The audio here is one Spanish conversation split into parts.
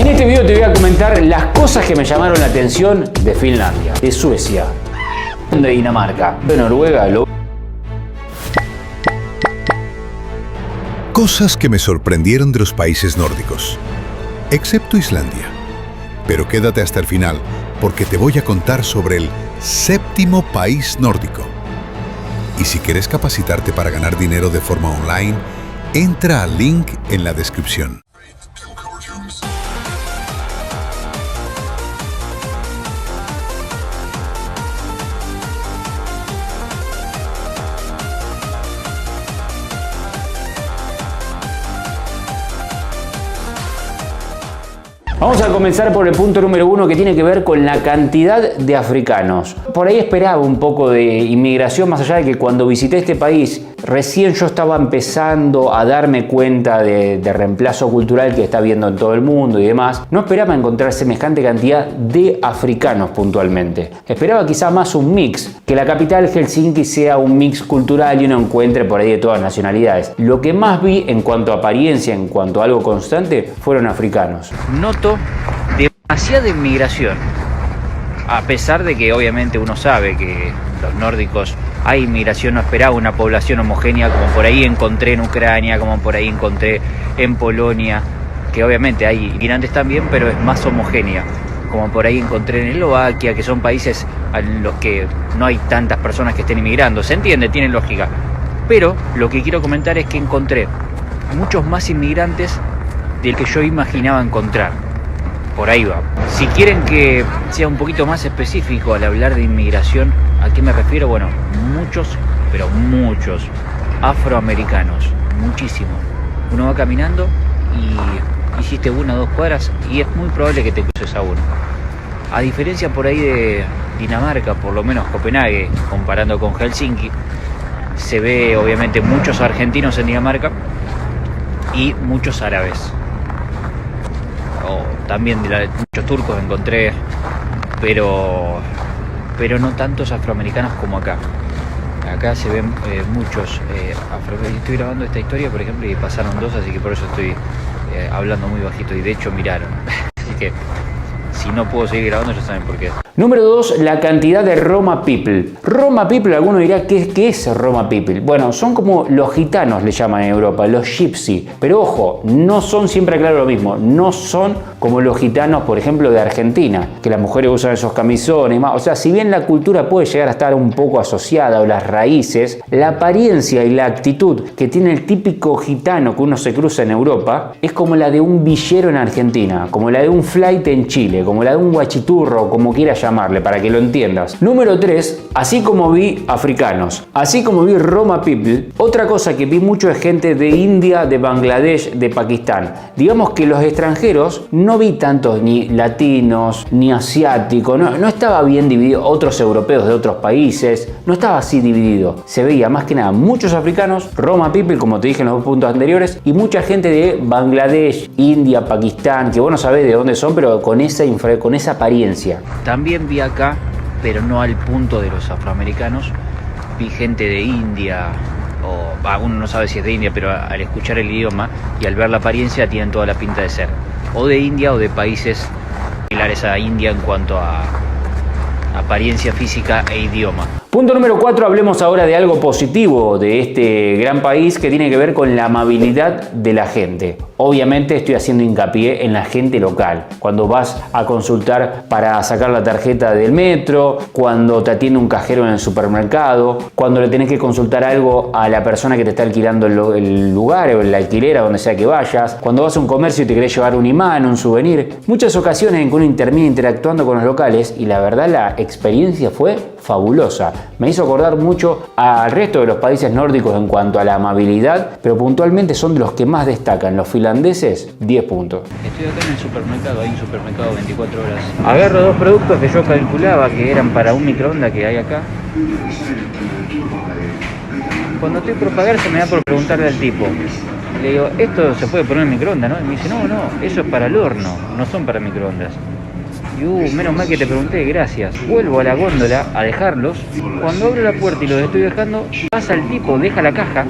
En este video te voy a comentar las cosas que me llamaron la atención de Finlandia, de Suecia, de Dinamarca, de Noruega. Cosas que me sorprendieron de los países nórdicos, excepto Islandia. Pero quédate hasta el final, porque te voy a contar sobre el séptimo país nórdico. Y si quieres capacitarte para ganar dinero de forma online, entra al link en la descripción. Vamos a comenzar por el punto número 1, que tiene que ver con la cantidad de africanos. Por ahí esperaba un poco de inmigración, más allá de que cuando visité este país recién yo estaba empezando a darme cuenta de reemplazo cultural que está habiendo en todo el mundo y demás. No esperaba encontrar semejante cantidad de africanos puntualmente. Esperaba quizá más un mix, que la capital Helsinki sea un mix cultural y uno encuentre por ahí de todas nacionalidades. Lo que más vi en cuanto a apariencia, en cuanto a algo constante, fueron africanos. Noto demasiada inmigración, a pesar de que obviamente uno sabe que los nórdicos hay inmigración. No esperaba una población homogénea como por ahí encontré en Ucrania, como por ahí encontré en Polonia, que obviamente hay inmigrantes también, pero es más homogénea, como por ahí encontré en Eslovaquia, que son países en los que no hay tantas personas que estén inmigrando. Se entiende, tiene lógica, pero lo que quiero comentar es que encontré muchos más inmigrantes del que yo imaginaba encontrar. Por ahí va. Si quieren que sea un poquito más específico al hablar de inmigración, ¿a qué me refiero? Bueno, muchos, pero muchos afroamericanos, muchísimos. Uno va caminando y hiciste 1 o 2 cuadras y es muy probable que te cruces a uno. A diferencia por ahí de Dinamarca, por lo menos Copenhague, comparando con Helsinki, se ve obviamente muchos argentinos en Dinamarca y muchos árabes. También muchos turcos encontré, pero no tantos afroamericanos como acá. Acá se ven muchos afroamericanos. Estoy grabando esta historia, por ejemplo, y pasaron 2, así que por eso estoy hablando muy bajito, y de hecho miraron. Así que si no puedo seguir grabando, ya saben por qué. Número 2, la cantidad de Roma People. Roma People, alguno dirá, ¿qué es Roma People? Bueno, son como los gitanos, le llaman en Europa, los gypsy. Pero ojo, no son, siempre aclaro lo mismo, no son como los gitanos, por ejemplo, de Argentina, que las mujeres usan esos camisones y más. O sea, si bien la cultura puede llegar a estar un poco asociada, o las raíces, la apariencia y la actitud que tiene el típico gitano que uno se cruza en Europa es como la de un villero en Argentina, como la de un flight en Chile, como la de un guachiturro, como quieras llamarle, para que lo entiendas. Número 3, así como vi africanos, así como vi Roma People, otra cosa que vi mucho es gente de India, de Bangladesh, de Pakistán. Digamos que los extranjeros no vi tantos ni latinos, ni asiáticos, no estaba bien dividido, otros europeos de otros países, no estaba así dividido. Se veía más que nada muchos africanos, Roma People, como te dije en los 2 puntos anteriores, y mucha gente de Bangladesh, India, Pakistán, que vos no sabés de dónde son, pero con esa apariencia. También vi acá, pero no al punto de los afroamericanos, vi gente de India, uno no sabe si es de India, pero al escuchar el idioma y al ver la apariencia tienen toda la pinta de ser o de India o de países similares a India en cuanto a apariencia física e idioma. Punto número 4, hablemos ahora de algo positivo de este gran país que tiene que ver con la amabilidad de la gente. Obviamente estoy haciendo hincapié en la gente local. Cuando vas a consultar para sacar la tarjeta del metro, cuando te atiende un cajero en el supermercado, cuando le tenés que consultar algo a la persona que te está alquilando el lugar o el alquiler a donde sea que vayas, cuando vas a un comercio y te querés llevar un imán, un souvenir. Muchas ocasiones en que uno termina interactuando con los locales y la verdad la experiencia fue fabulosa. Me hizo acordar mucho al resto de los países nórdicos en cuanto a la amabilidad, pero puntualmente son de los que más destacan. Los finlandeses, 10 puntos. Estoy acá en el supermercado, hay un supermercado 24 horas. Agarro 2 productos que yo calculaba que eran para un microondas que hay acá. Cuando estoy por pagar se me da por preguntarle al tipo. Le digo, ¿esto se puede poner en microondas, no? Y me dice, no, eso es para el horno, no son para microondas. Y menos mal que te pregunté, gracias. Vuelvo a la góndola a dejarlos. Cuando abro la puerta y los estoy dejando, pasa el tipo, deja la caja,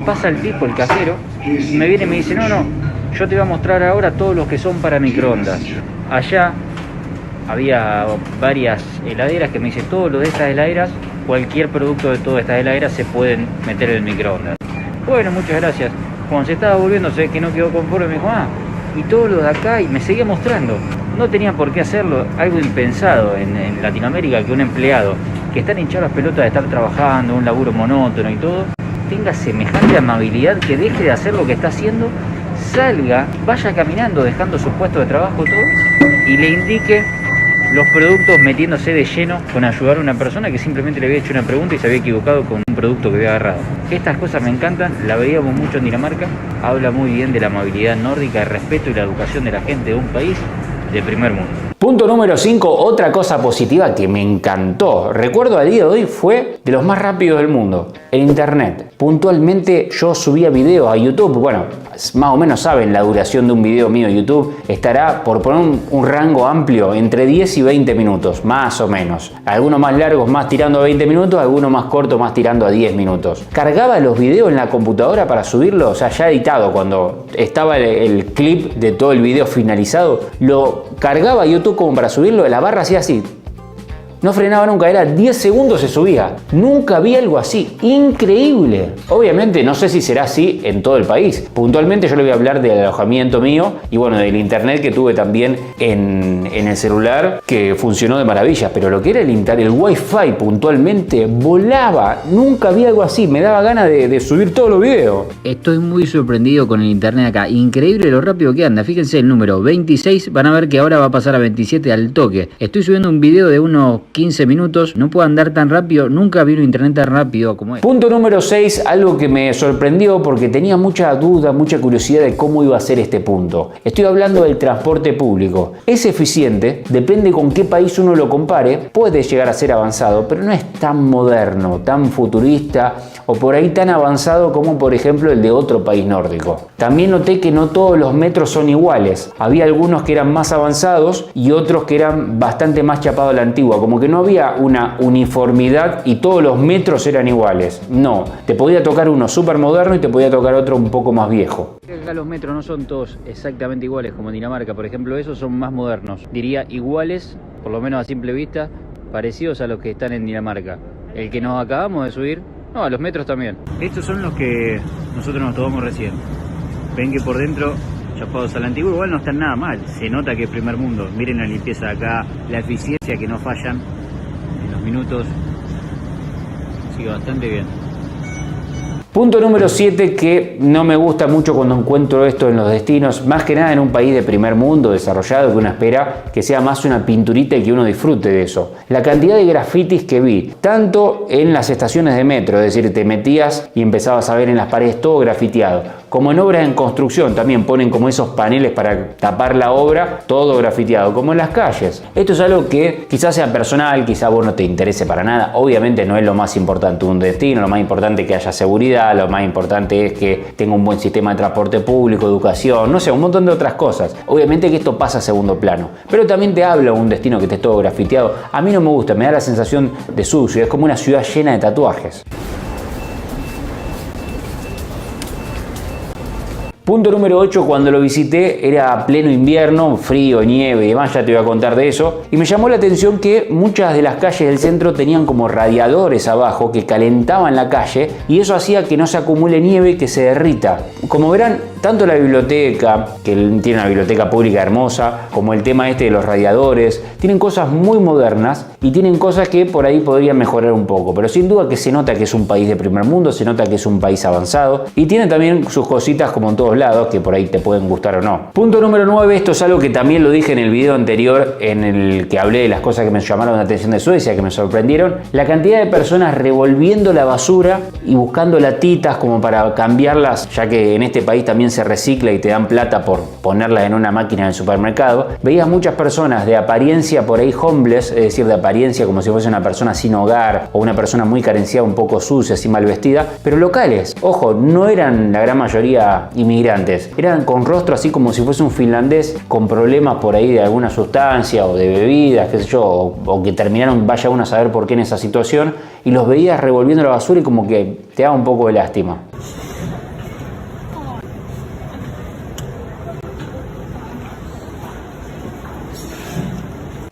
pasa el tipo, el cajero, y me viene y me dice, no, Yo te voy a mostrar ahora todos los que son para microondas. Allá había varias heladeras que me dicen, todo lo de estas heladeras, cualquier producto de todas estas heladeras se pueden meter en el microondas. Bueno, muchas gracias. Cuando se estaba volviendo, sé que no quedó conforme, me dijo, y todo lo de acá, y me seguía mostrando. No tenía por qué hacerlo, algo impensado en Latinoamérica, que un empleado que está hinchado las pelotas de estar trabajando, un laburo monótono y todo, tenga semejante amabilidad que deje de hacer lo que está haciendo, salga, vaya caminando dejando su puesto de trabajo todo y le indique los productos, metiéndose de lleno con ayudar a una persona que simplemente le había hecho una pregunta y se había equivocado con un producto que había agarrado. Estas cosas me encantan, la veíamos mucho en Dinamarca, habla muy bien de la amabilidad nórdica, el respeto y la educación de la gente de un país de primer mundo. Punto número 5, otra cosa positiva que me encantó, recuerdo a día de hoy, fue de los más rápidos del mundo, el internet. Puntualmente yo subía videos a YouTube, bueno, más o menos saben la duración de un video mío en YouTube, estará por poner un rango amplio entre 10 y 20 minutos, más o menos. Algunos más largos más tirando a 20 minutos, algunos más cortos más tirando a 10 minutos. Cargaba los videos en la computadora para subirlos, o sea, ya editado, cuando estaba el clip de todo el video finalizado, lo cargaba a YouTube como para subirlo, la barra hacía así. No frenaba nunca, era 10 segundos se subía. Nunca vi algo así, increíble. Obviamente no sé si será así en todo el país. Puntualmente yo le voy a hablar del alojamiento mío y bueno, del internet que tuve también en el celular, que funcionó de maravilla. Pero lo que era el wifi puntualmente volaba. Nunca vi algo así, me daba ganas de subir todos los videos. Estoy muy sorprendido con el internet acá, increíble lo rápido que anda. Fíjense el número 26, van a ver que ahora va a pasar a 27 al toque. Estoy subiendo un video de unos 15 minutos, no puedo andar tan rápido, nunca vi un internet tan rápido como es. Punto número 6, algo que me sorprendió porque tenía mucha duda, mucha curiosidad de cómo iba a ser este punto. Estoy hablando del transporte público. Es eficiente, depende con qué país uno lo compare, puede llegar a ser avanzado, pero no es tan moderno, tan futurista o por ahí tan avanzado como por ejemplo el de otro país nórdico. También noté que no todos los metros son iguales. Había algunos que eran más avanzados y otros que eran bastante más chapados a la antigua, como que no había una uniformidad y todos los metros eran iguales. No, te podía tocar uno súper moderno y te podía tocar otro un poco más viejo. Acá los metros no son todos exactamente iguales como en Dinamarca, por ejemplo, esos son más modernos. Diría iguales, por lo menos a simple vista, parecidos a los que están en Dinamarca. El que nos acabamos de subir, no, a los metros también. Estos son los que nosotros nos tomamos recién. Ven que por dentro, chapados a la antigua, igual no están nada mal. Se nota que es primer mundo. Miren la limpieza de acá, la eficiencia, que no fallan en los minutos. Sigue bastante bien. Punto número 7 que no me gusta mucho cuando encuentro esto en los destinos, más que nada en un país de primer mundo desarrollado, que uno espera que sea más una pinturita y que uno disfrute de eso. La cantidad de grafitis que vi, tanto en las estaciones de metro, es decir, te metías y empezabas a ver en las paredes todo grafiteado, como en obras en construcción también ponen como esos paneles para tapar la obra, todo grafiteado, como en las calles. Esto es algo que quizás sea personal, quizás vos no te interese para nada, obviamente no es lo más importante de un destino, lo más importante es que haya seguridad, lo más importante es que tenga un buen sistema de transporte público, educación, no sé, un montón de otras cosas. Obviamente que esto pasa a segundo plano, pero también te habla un destino que esté todo grafiteado. A mí no me gusta, me da la sensación de sucio, es como una ciudad llena de tatuajes. Punto número 8, cuando lo visité era pleno invierno, frío, nieve y demás, ya te voy a contar de eso. Y me llamó la atención que muchas de las calles del centro tenían como radiadores abajo que calentaban la calle y eso hacía que no se acumule nieve y que se derrita. Como verán, tanto la biblioteca, que tiene una biblioteca pública hermosa, como el tema este de los radiadores, tienen cosas muy modernas y tienen cosas que por ahí podrían mejorar un poco. Pero sin duda que se nota que es un país de primer mundo, se nota que es un país avanzado y tiene también sus cositas como en todos lados que por ahí te pueden gustar o no. Punto número 9, esto es algo que también lo dije en el video anterior en el que hablé de las cosas que me llamaron la atención de Suecia, que me sorprendieron. La cantidad de personas revolviendo la basura y buscando latitas como para cambiarlas, ya que en este país también se recicla y te dan plata por ponerlas en una máquina en el supermercado. Veías muchas personas de apariencia por ahí homeless, es decir, de apariencia como si fuese una persona sin hogar o una persona muy carenciada, un poco sucia, así mal vestida, pero locales. Ojo, no eran la gran mayoría inmigrantes, eran con rostro así como si fuese un finlandés con problemas por ahí de alguna sustancia o de bebidas, qué sé yo, o que terminaron, vaya uno a saber por qué en esa situación, y los veías revolviendo la basura y como que te daba un poco de lástima.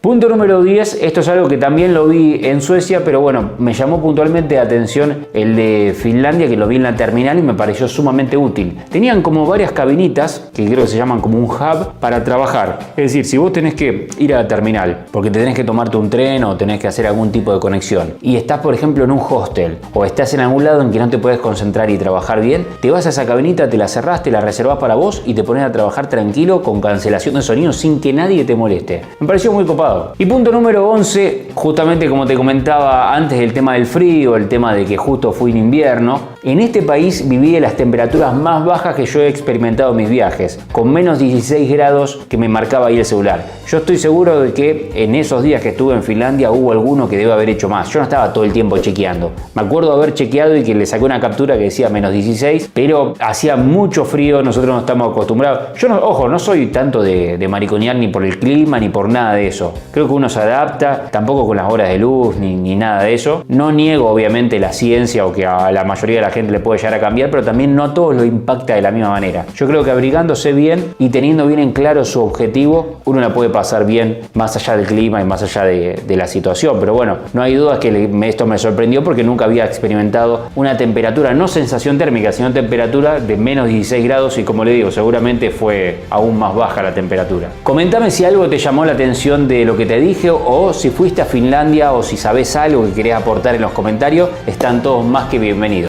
Punto número 10, esto es algo que también lo vi en Suecia, pero bueno, me llamó puntualmente la atención el de Finlandia, que lo vi en la terminal y me pareció sumamente útil. Tenían como varias cabinitas, que creo que se llaman como un hub, para trabajar. Es decir, si vos tenés que ir a la terminal, porque te tenés que tomarte un tren o tenés que hacer algún tipo de conexión, y estás, por ejemplo, en un hostel, o estás en algún lado en que no te puedes concentrar y trabajar bien, te vas a esa cabinita, te la cerrás, te la reservás para vos y te pones a trabajar tranquilo con cancelación de sonido sin que nadie te moleste. Me pareció muy copado. Y punto número 11, justamente como te comentaba antes, el tema del frío, el tema de que justo fui en invierno. En este país viví las temperaturas más bajas que yo he experimentado en mis viajes, con menos 16 grados que me marcaba ahí el celular. Yo estoy seguro de que en esos días que estuve en Finlandia hubo alguno que debe haber hecho más. Yo no estaba todo el tiempo chequeando. Me acuerdo haber chequeado y que le saqué una captura que decía menos 16, pero hacía mucho frío, nosotros no estamos acostumbrados. Yo no soy tanto de mariconear ni por el clima ni por nada de eso. Creo que uno se adapta, tampoco con las horas de luz ni nada de eso. No niego obviamente la ciencia o que a la mayoría de la gente le puede llegar a cambiar, pero también no a todos lo impacta de la misma manera. Yo creo que abrigándose bien y teniendo bien en claro su objetivo, uno la puede pasar bien más allá del clima y más allá de la situación. Pero bueno, no hay dudas que esto me sorprendió porque nunca había experimentado una temperatura, no sensación térmica, sino temperatura de menos 16 grados y como le digo, seguramente fue aún más baja la temperatura. Comentame si algo te llamó la atención de lo que te dije o si fuiste a Finlandia o si sabes algo que querés aportar en los comentarios, están todos más que bienvenidos.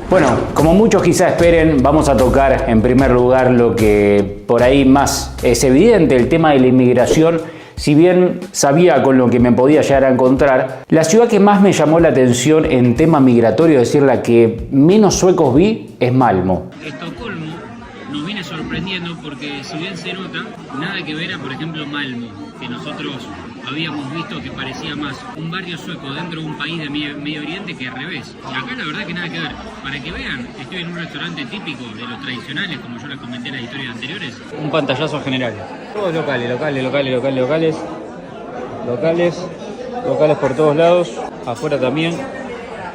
Bueno, como muchos quizá esperen, vamos a tocar en primer lugar lo que por ahí más es evidente, el tema de la inmigración. Si bien sabía con lo que me podía llegar a encontrar, la ciudad que más me llamó la atención en tema migratorio, es decir, la que menos suecos vi, es Malmö. Estocolmo nos viene sorprendiendo porque si bien se nota, nada que ver a, por ejemplo, Malmö, que nosotros habíamos visto que parecía más un barrio sueco dentro de un país de Medio Oriente que al revés. Y acá la verdad que nada que ver. Para que vean, estoy en un restaurante típico de los tradicionales, como yo les comenté en las historias anteriores. Un pantallazo general. Todos locales por todos lados, afuera también,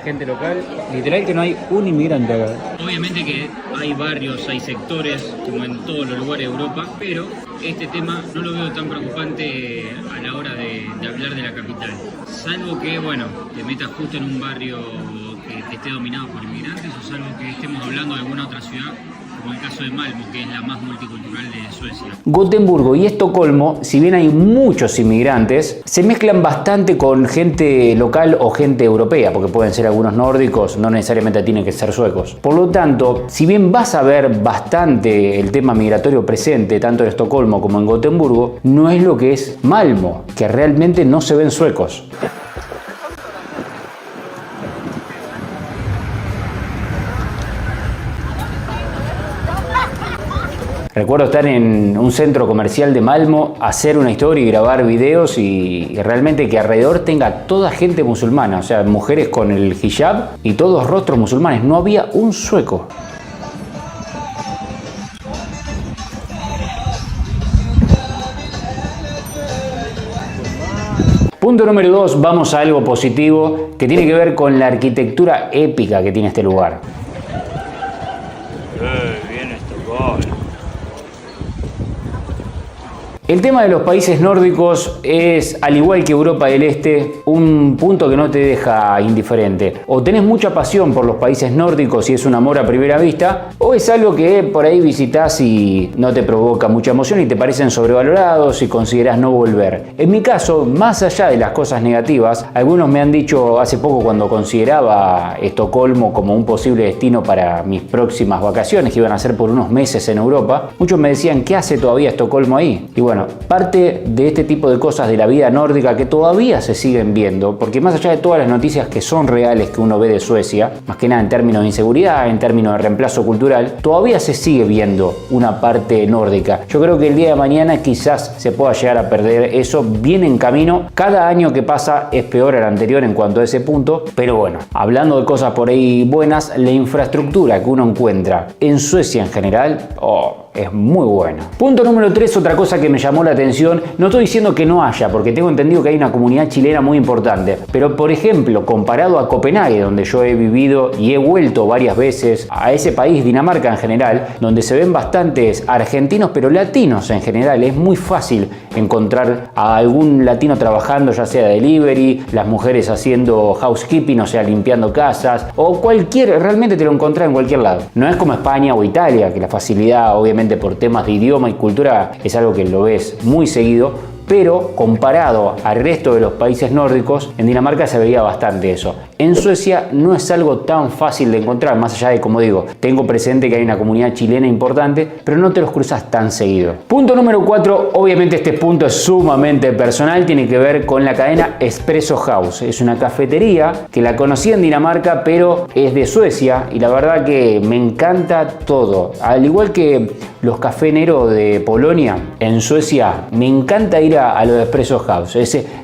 gente local. Literal que no hay un inmigrante acá. Obviamente que hay barrios, hay sectores, como en todos los lugares de Europa, pero este tema no lo veo tan preocupante a la hora de hablar de la capital. Salvo que, bueno, te metas justo en un barrio que esté dominado por inmigrantes, o salvo que estemos hablando de alguna otra ciudad, como el caso de Malmö, que es la más multicultural de Suecia. Gotemburgo y Estocolmo, si bien hay muchos inmigrantes, se mezclan bastante con gente local o gente europea, porque pueden ser algunos nórdicos, no necesariamente tienen que ser suecos. Por lo tanto, si bien vas a ver bastante el tema migratorio presente, tanto en Estocolmo como en Gotemburgo, no es lo que es Malmö, que realmente no se ven suecos. Recuerdo estar en un centro comercial de Malmö, hacer una historia y grabar videos y realmente que alrededor tenga toda gente musulmana, o sea, mujeres con el hijab y todos rostros musulmanes, no había un sueco. Punto número 2, vamos a algo positivo que tiene que ver con la arquitectura épica que tiene este lugar. Bien Estocolmo. El tema de los países nórdicos es, al igual que Europa del Este, un punto que no te deja indiferente. O tenés mucha pasión por los países nórdicos y es un amor a primera vista, o es algo que por ahí visitas y no te provoca mucha emoción y te parecen sobrevalorados y considerás no volver. En mi caso, más allá de las cosas negativas, algunos me han dicho hace poco cuando consideraba Estocolmo como un posible destino para mis próximas vacaciones, que iban a ser por unos meses en Europa, muchos me decían, ¿qué hace todavía Estocolmo ahí? Y bueno, parte de este tipo de cosas de la vida nórdica que todavía se siguen viendo, porque más allá de todas las noticias que son reales que uno ve de Suecia, más que nada en términos de inseguridad, en términos de reemplazo cultural, todavía se sigue viendo una parte nórdica. Yo creo que el día de mañana quizás se pueda llegar a perder eso, viene en camino. Cada año que pasa es peor al anterior en cuanto a ese punto, pero bueno, hablando de cosas por ahí buenas, la infraestructura que uno encuentra en Suecia en general, es muy bueno. Punto número 3, otra cosa que me llamó la atención. No estoy diciendo que no haya, porque tengo entendido que hay una comunidad chilena muy importante. Pero, por ejemplo, comparado a Copenhague, donde yo he vivido y he vuelto varias veces, a ese país, Dinamarca en general, donde se ven bastantes argentinos, pero latinos en general, es muy fácil encontrar a algún latino trabajando, ya sea delivery, las mujeres haciendo housekeeping, o sea, limpiando casas, o realmente te lo encontrás en cualquier lado. No es como España o Italia, que la facilidad, obviamente por temas de idioma y cultura, es algo que lo ves muy seguido, pero comparado al resto de los países nórdicos, en Dinamarca se veía bastante eso. En Suecia no es algo tan fácil de encontrar, más allá de, como digo, tengo presente que hay una comunidad chilena importante, pero no te los cruzas tan seguido. Punto número 4, obviamente este punto es sumamente personal, tiene que ver con la cadena Espresso House. Es una cafetería que la conocí en Dinamarca, pero es de Suecia y la verdad que me encanta todo. Al igual que los Café Nero de Polonia, en Suecia me encanta ir a los Espresso House.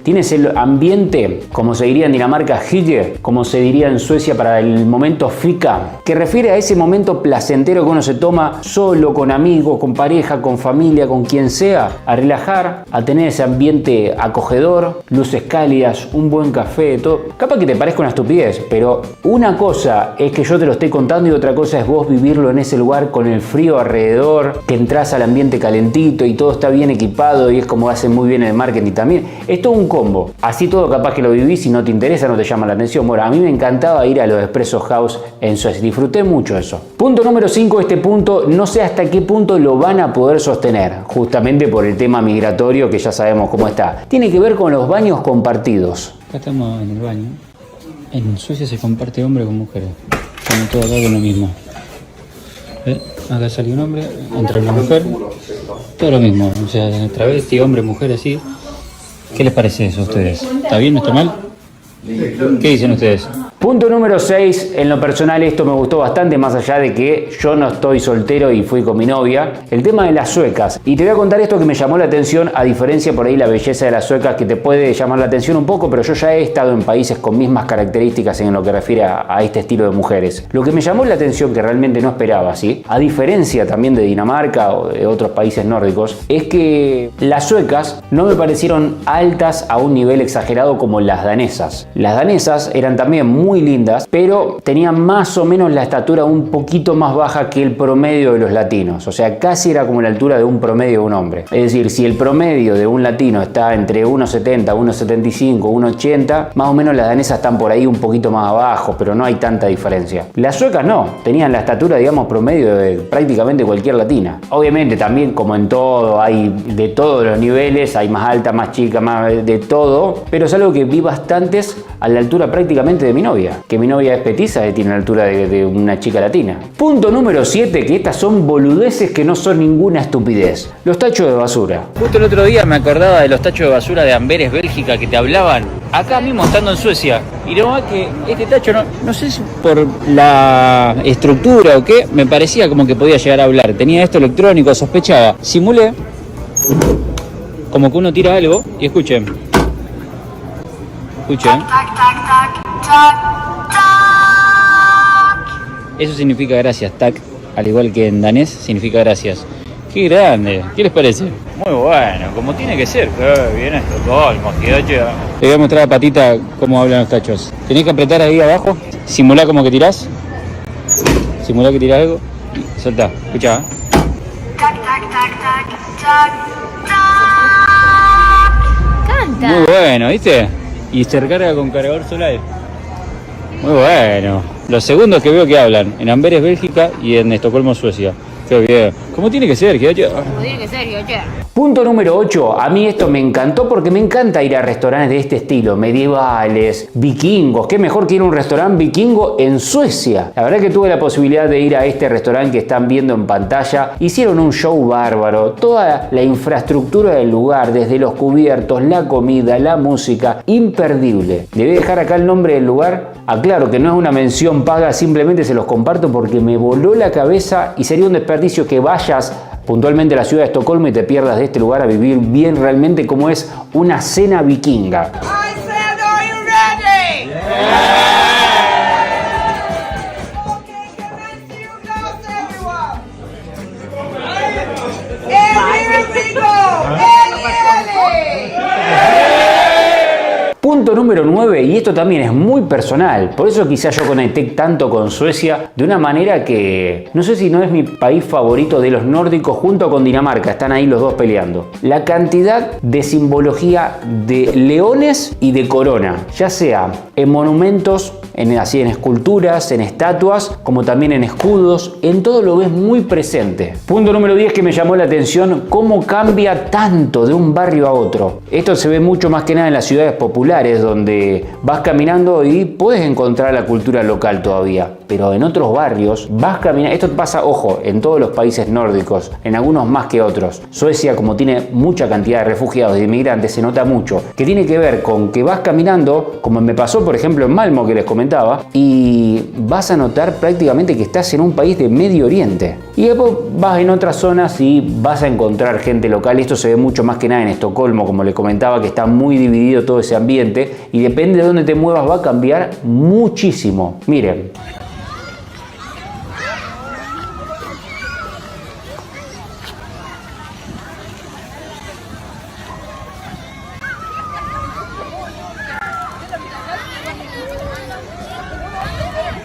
Tienes el ambiente, como se diría en Dinamarca, hygge, como se diría en Suecia para el momento fika, que refiere a ese momento placentero que uno se toma solo, con amigos, con pareja, con familia, con quien sea, a relajar, a tener ese ambiente acogedor, luces cálidas, un buen café, todo. Capaz que te parezca una estupidez, pero una cosa es que yo te lo estoy contando y otra cosa es vos vivirlo en ese lugar con el frío alrededor, que entras al ambiente calentito y todo está bien equipado y es como hacen muy bien el marketing también. Es todo un combo. Así todo capaz que lo vivís y no te interesa, no te llama la atención. Bueno, a mí me encantaba ir a los Espresso House en Suecia. Disfruté mucho eso. Punto número 5, este punto no sé hasta qué punto lo van a poder sostener, justamente por el tema migratorio que ya sabemos cómo está. Tiene que ver con los baños compartidos. Acá estamos en el baño. En Suecia se comparte hombre con mujeres. Estamos todos acá con lo mismo. Acá sale un hombre, entra una mujer, todo lo mismo. O sea, travesti, hombre, mujer, así. ¿Qué les parece eso a ustedes? ¿Está bien? ¿No está mal? ¿Qué dicen ustedes? Punto número 6, en lo personal esto me gustó bastante, más allá de que yo no estoy soltero y fui con mi novia, el tema de las suecas. Y te voy a contar esto que me llamó la atención, a diferencia por ahí la belleza de las suecas que te puede llamar la atención un poco, pero yo ya he estado en países con mismas características en lo que refiere a este estilo de mujeres. Lo que me llamó la atención, que realmente no esperaba, ¿sí? A diferencia también de Dinamarca o de otros países nórdicos, es que las suecas no me parecieron altas a un nivel exagerado como las danesas. Las danesas eran también muy lindas, pero tenían más o menos la estatura un poquito más baja que el promedio de los latinos. O sea, casi era como la altura de un promedio de un hombre. Es decir, si el promedio de un latino está entre 1,70, 1,75, 1,80, más o menos las danesas están por ahí un poquito más abajo, pero no hay tanta diferencia. Las suecas no, tenían la estatura, digamos, promedio de prácticamente cualquier latina. Obviamente también, como en todo, hay de todos los niveles, hay más alta, más chica, más de todo, pero es algo que vi bastantes a la altura prácticamente de mi novia, que mi novia es petiza y tiene la altura de una chica latina. Punto número 7, que estas son boludeces que no son ninguna estupidez. Los tachos de basura. Justo el otro día me acordaba de los tachos de basura de Amberes, Bélgica, que te hablaban acá mismo estando en Suecia. Y lo más que este tacho, no sé si por la estructura o qué, me parecía como que podía llegar a hablar. Tenía esto electrónico, sospechaba. Simulé como que uno tira algo y escuchen. Escuchen. Eso significa gracias, tak, al igual que en danés significa gracias. ¡Qué grande! ¿Qué les parece? Muy bueno, como tiene que ser. ¡Qué bien Estocolmo! Te voy a mostrar a Patita cómo hablan los tachos. Tenés que apretar ahí abajo, simulá como que tirás. Simulá que tirás algo y soltá. Escuchá. Canta. Muy bueno, ¿viste? Y se recarga con cargador solar. Muy bueno. Los segundos que veo que hablan en Amberes, Bélgica y en Estocolmo, Suecia. Qué bien. ¿Cómo tiene que ser? Como tiene que ser, che. Punto número 8. A mí esto me encantó porque me encanta ir a restaurantes de este estilo, medievales, vikingos. Qué mejor que ir a un restaurante vikingo en Suecia. La verdad que tuve la posibilidad de ir a este restaurante que están viendo en pantalla. Hicieron un show bárbaro. Toda la infraestructura del lugar, desde los cubiertos, la comida, la música, imperdible. Le voy a dejar acá el nombre del lugar. Aclaro que no es una mención paga, simplemente se los comparto porque me voló la cabeza y sería un desperdicio que vayas puntualmente a la ciudad de Estocolmo y te pierdas de este lugar a vivir bien realmente como es una cena vikinga. I said, are you ready? Okay, can I see you guys, everyone? Punto número 9, y esto también es muy personal, por eso quizás yo conecté tanto con Suecia de una manera que no sé si no es mi país favorito de los nórdicos junto con Dinamarca, están ahí los dos peleando. La cantidad de simbología de leones y de corona, ya sea en monumentos, así en esculturas, en estatuas, como también en escudos, en todo lo ves muy presente. Punto número 10 que me llamó la atención, cómo cambia tanto de un barrio a otro. Esto se ve mucho más que nada en las ciudades populares, donde vas caminando y puedes encontrar la cultura local todavía, pero en otros barrios vas caminando. Esto pasa, ojo, en todos los países nórdicos, en algunos más que otros. Suecia, como tiene mucha cantidad de refugiados, de inmigrantes, se nota mucho, que tiene que ver con que vas caminando, como me pasó por ejemplo en Malmö, que les comentaba, y vas a notar prácticamente que estás en un país de Medio Oriente. Y después vas en otras zonas y vas a encontrar gente local. Esto se ve mucho más que nada en Estocolmo, como les comentaba, que está muy dividido todo ese ambiente, y depende de dónde te muevas va a cambiar muchísimo. Miren.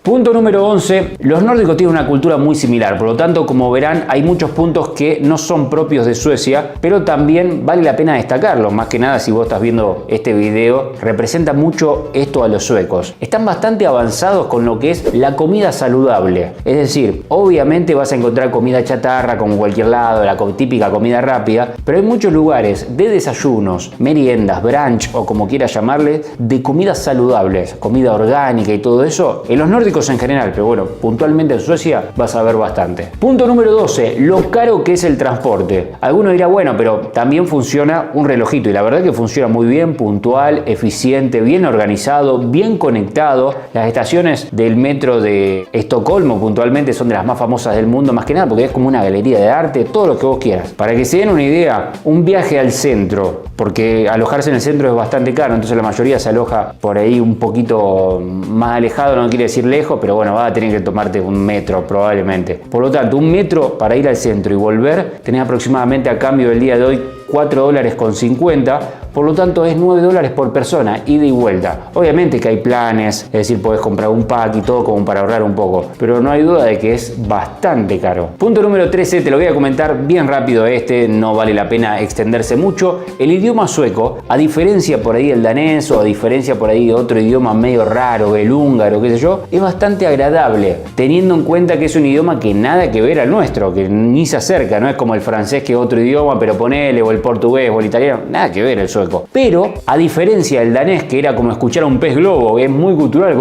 Punto número 11. Los nórdicos tienen una cultura muy similar, por lo tanto, como verán, hay muchos puntos que no son propios de Suecia, pero también vale la pena destacarlos. Más que nada, si vos estás viendo este video, representa mucho esto a los suecos. Están bastante avanzados con lo que es la comida saludable. Es decir, obviamente vas a encontrar comida chatarra como cualquier lado, la típica comida rápida, pero hay muchos lugares de desayunos, meriendas, brunch o como quieras llamarle, de comidas saludables, comida orgánica y todo eso. En los nórdicos en general, pero bueno, puntualmente en Suecia vas a ver bastante. Punto número 12, lo caro que es el transporte. Alguno dirá, bueno, pero también funciona un relojito, y la verdad que funciona muy bien, puntual, eficiente, bien organizado, bien conectado. Las estaciones del metro de Estocolmo puntualmente son de las más famosas del mundo, más que nada porque es como una galería de arte, todo lo que vos quieras. Para que se den una idea, un viaje al centro, porque alojarse en el centro es bastante caro, entonces la mayoría se aloja por ahí un poquito más alejado, no quiere decir lejos, pero bueno, vas a tener que tomarte un metro probablemente. Por lo tanto, un metro para ir al centro y volver, tenés aproximadamente a cambio del día de hoy $4.50, por lo tanto es $9 por persona, ida y vuelta. Obviamente que hay planes, es decir, podés comprar un pack y todo como para ahorrar un poco, pero no hay duda de que es bastante caro. Punto número 13, te lo voy a comentar bien rápido, no vale la pena extenderse mucho. El idioma sueco, a diferencia por ahí del danés o a diferencia por ahí de otro idioma medio raro, el húngaro, qué sé yo, es bastante agradable, teniendo en cuenta que es un idioma que nada que ver al nuestro, que ni se acerca, no es como el francés que es otro idioma, pero ponele, o el portugués o el italiano, nada que ver el sueco. Pero a diferencia del danés, que era como escuchar a un pez globo, es muy cultural,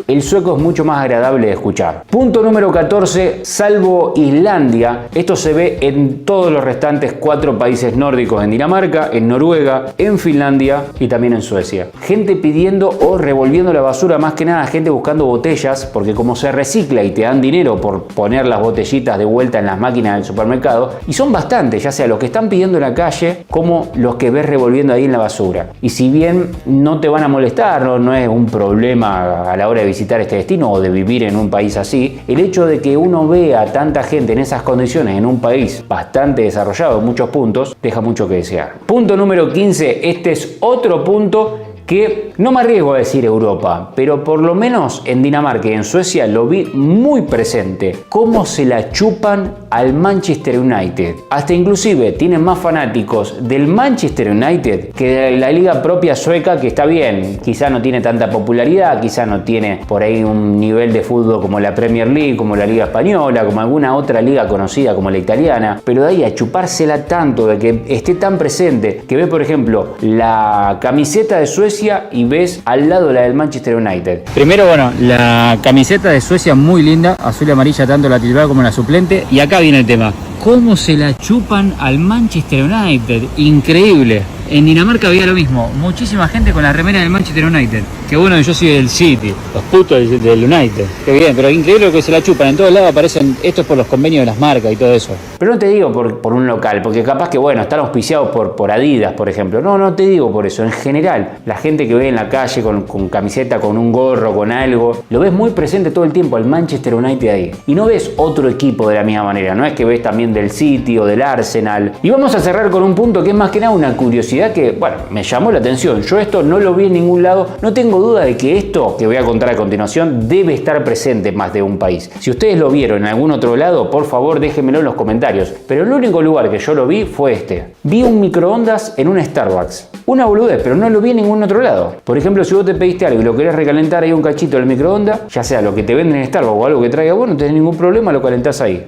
el sueco es mucho más agradable de escuchar. Punto número 14, salvo Islandia, esto se ve en todos los restantes 4 países nórdicos, en Dinamarca, en Noruega, en Finlandia y también en Suecia. Gente pidiendo o revolviendo la basura, más que nada gente buscando botellas, porque como se recicla y te dan dinero por poner las botellitas de vuelta en las máquinas del supermercado, y son bastantes, ya sea los que están pidiendo en la calle como los que ves revolviendo ahí en la basura. Y si bien no te van a molestar, no es un problema a la hora de visitar este destino o de vivir en un país así, el hecho de que uno vea tanta gente en esas condiciones en un país bastante desarrollado en muchos puntos, deja mucho que desear. Punto número 15, este es otro punto que no me arriesgo a decir Europa, pero por lo menos en Dinamarca y en Suecia lo vi muy presente. Cómo se la chupan al Manchester United. Hasta inclusive tienen más fanáticos del Manchester United que de la liga propia sueca, que está bien, quizá no tiene tanta popularidad, quizá no tiene por ahí un nivel de fútbol como la Premier League, como la Liga Española, como alguna otra liga conocida como la italiana, pero de ahí a chupársela tanto, de que esté tan presente, que ve por ejemplo la camiseta de Suecia y ves al lado la del Manchester United. Primero, bueno, la camiseta de Suecia muy linda, azul y amarilla, tanto la titular como la suplente. Y acá viene el tema. ¿Cómo se la chupan al Manchester United? Increíble. En Dinamarca había lo mismo, muchísima gente con la remera del Manchester United. Que bueno, yo soy del City, los putos del United. Qué bien, pero increíble lo que se la chupan. En todos lados aparecen, esto es por los convenios de las marcas y todo eso. Pero no te digo por un local, porque capaz que bueno, están auspiciados por Adidas, por ejemplo. No te digo por eso. En general, la gente que ve en la calle con camiseta, con un gorro, con algo, lo ves muy presente todo el tiempo al Manchester United ahí. Y no ves otro equipo de la misma manera. No es que ves también del City o del Arsenal. Y vamos a cerrar con un punto que es más que nada una curiosidad actividad que, bueno, me llamó la atención. Yo esto no lo vi en ningún lado. No tengo duda de que esto que voy a contar a continuación debe estar presente en más de un país. Si ustedes lo vieron en algún otro lado, por favor déjenmelo en los comentarios. Pero el único lugar que yo lo vi fue este. Vi un microondas en un Starbucks. Una boludez, pero no lo vi en ningún otro lado. Por ejemplo, si vos te pediste algo y lo querés recalentar ahí un cachito del microondas, ya sea lo que te venden en Starbucks o algo que traiga vos, no tenés ningún problema, lo calentás ahí.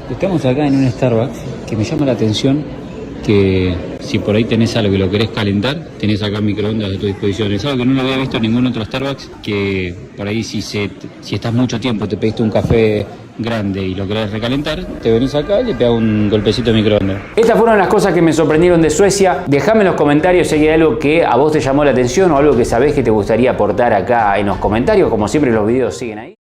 Estamos acá en un Starbucks que me llama la atención que si por ahí tenés algo y lo querés calentar, tenés acá microondas a tu disposición. Es algo que no lo había visto en ningún otro Starbucks, que por ahí si estás mucho tiempo, te pediste un café grande y lo querés recalentar, te venís acá y le pegas un golpecito de microondas. Estas fueron las cosas que me sorprendieron de Suecia. Dejame en los comentarios si hay algo que a vos te llamó la atención o algo que sabés que te gustaría aportar acá en los comentarios. Como siempre, los videos siguen ahí.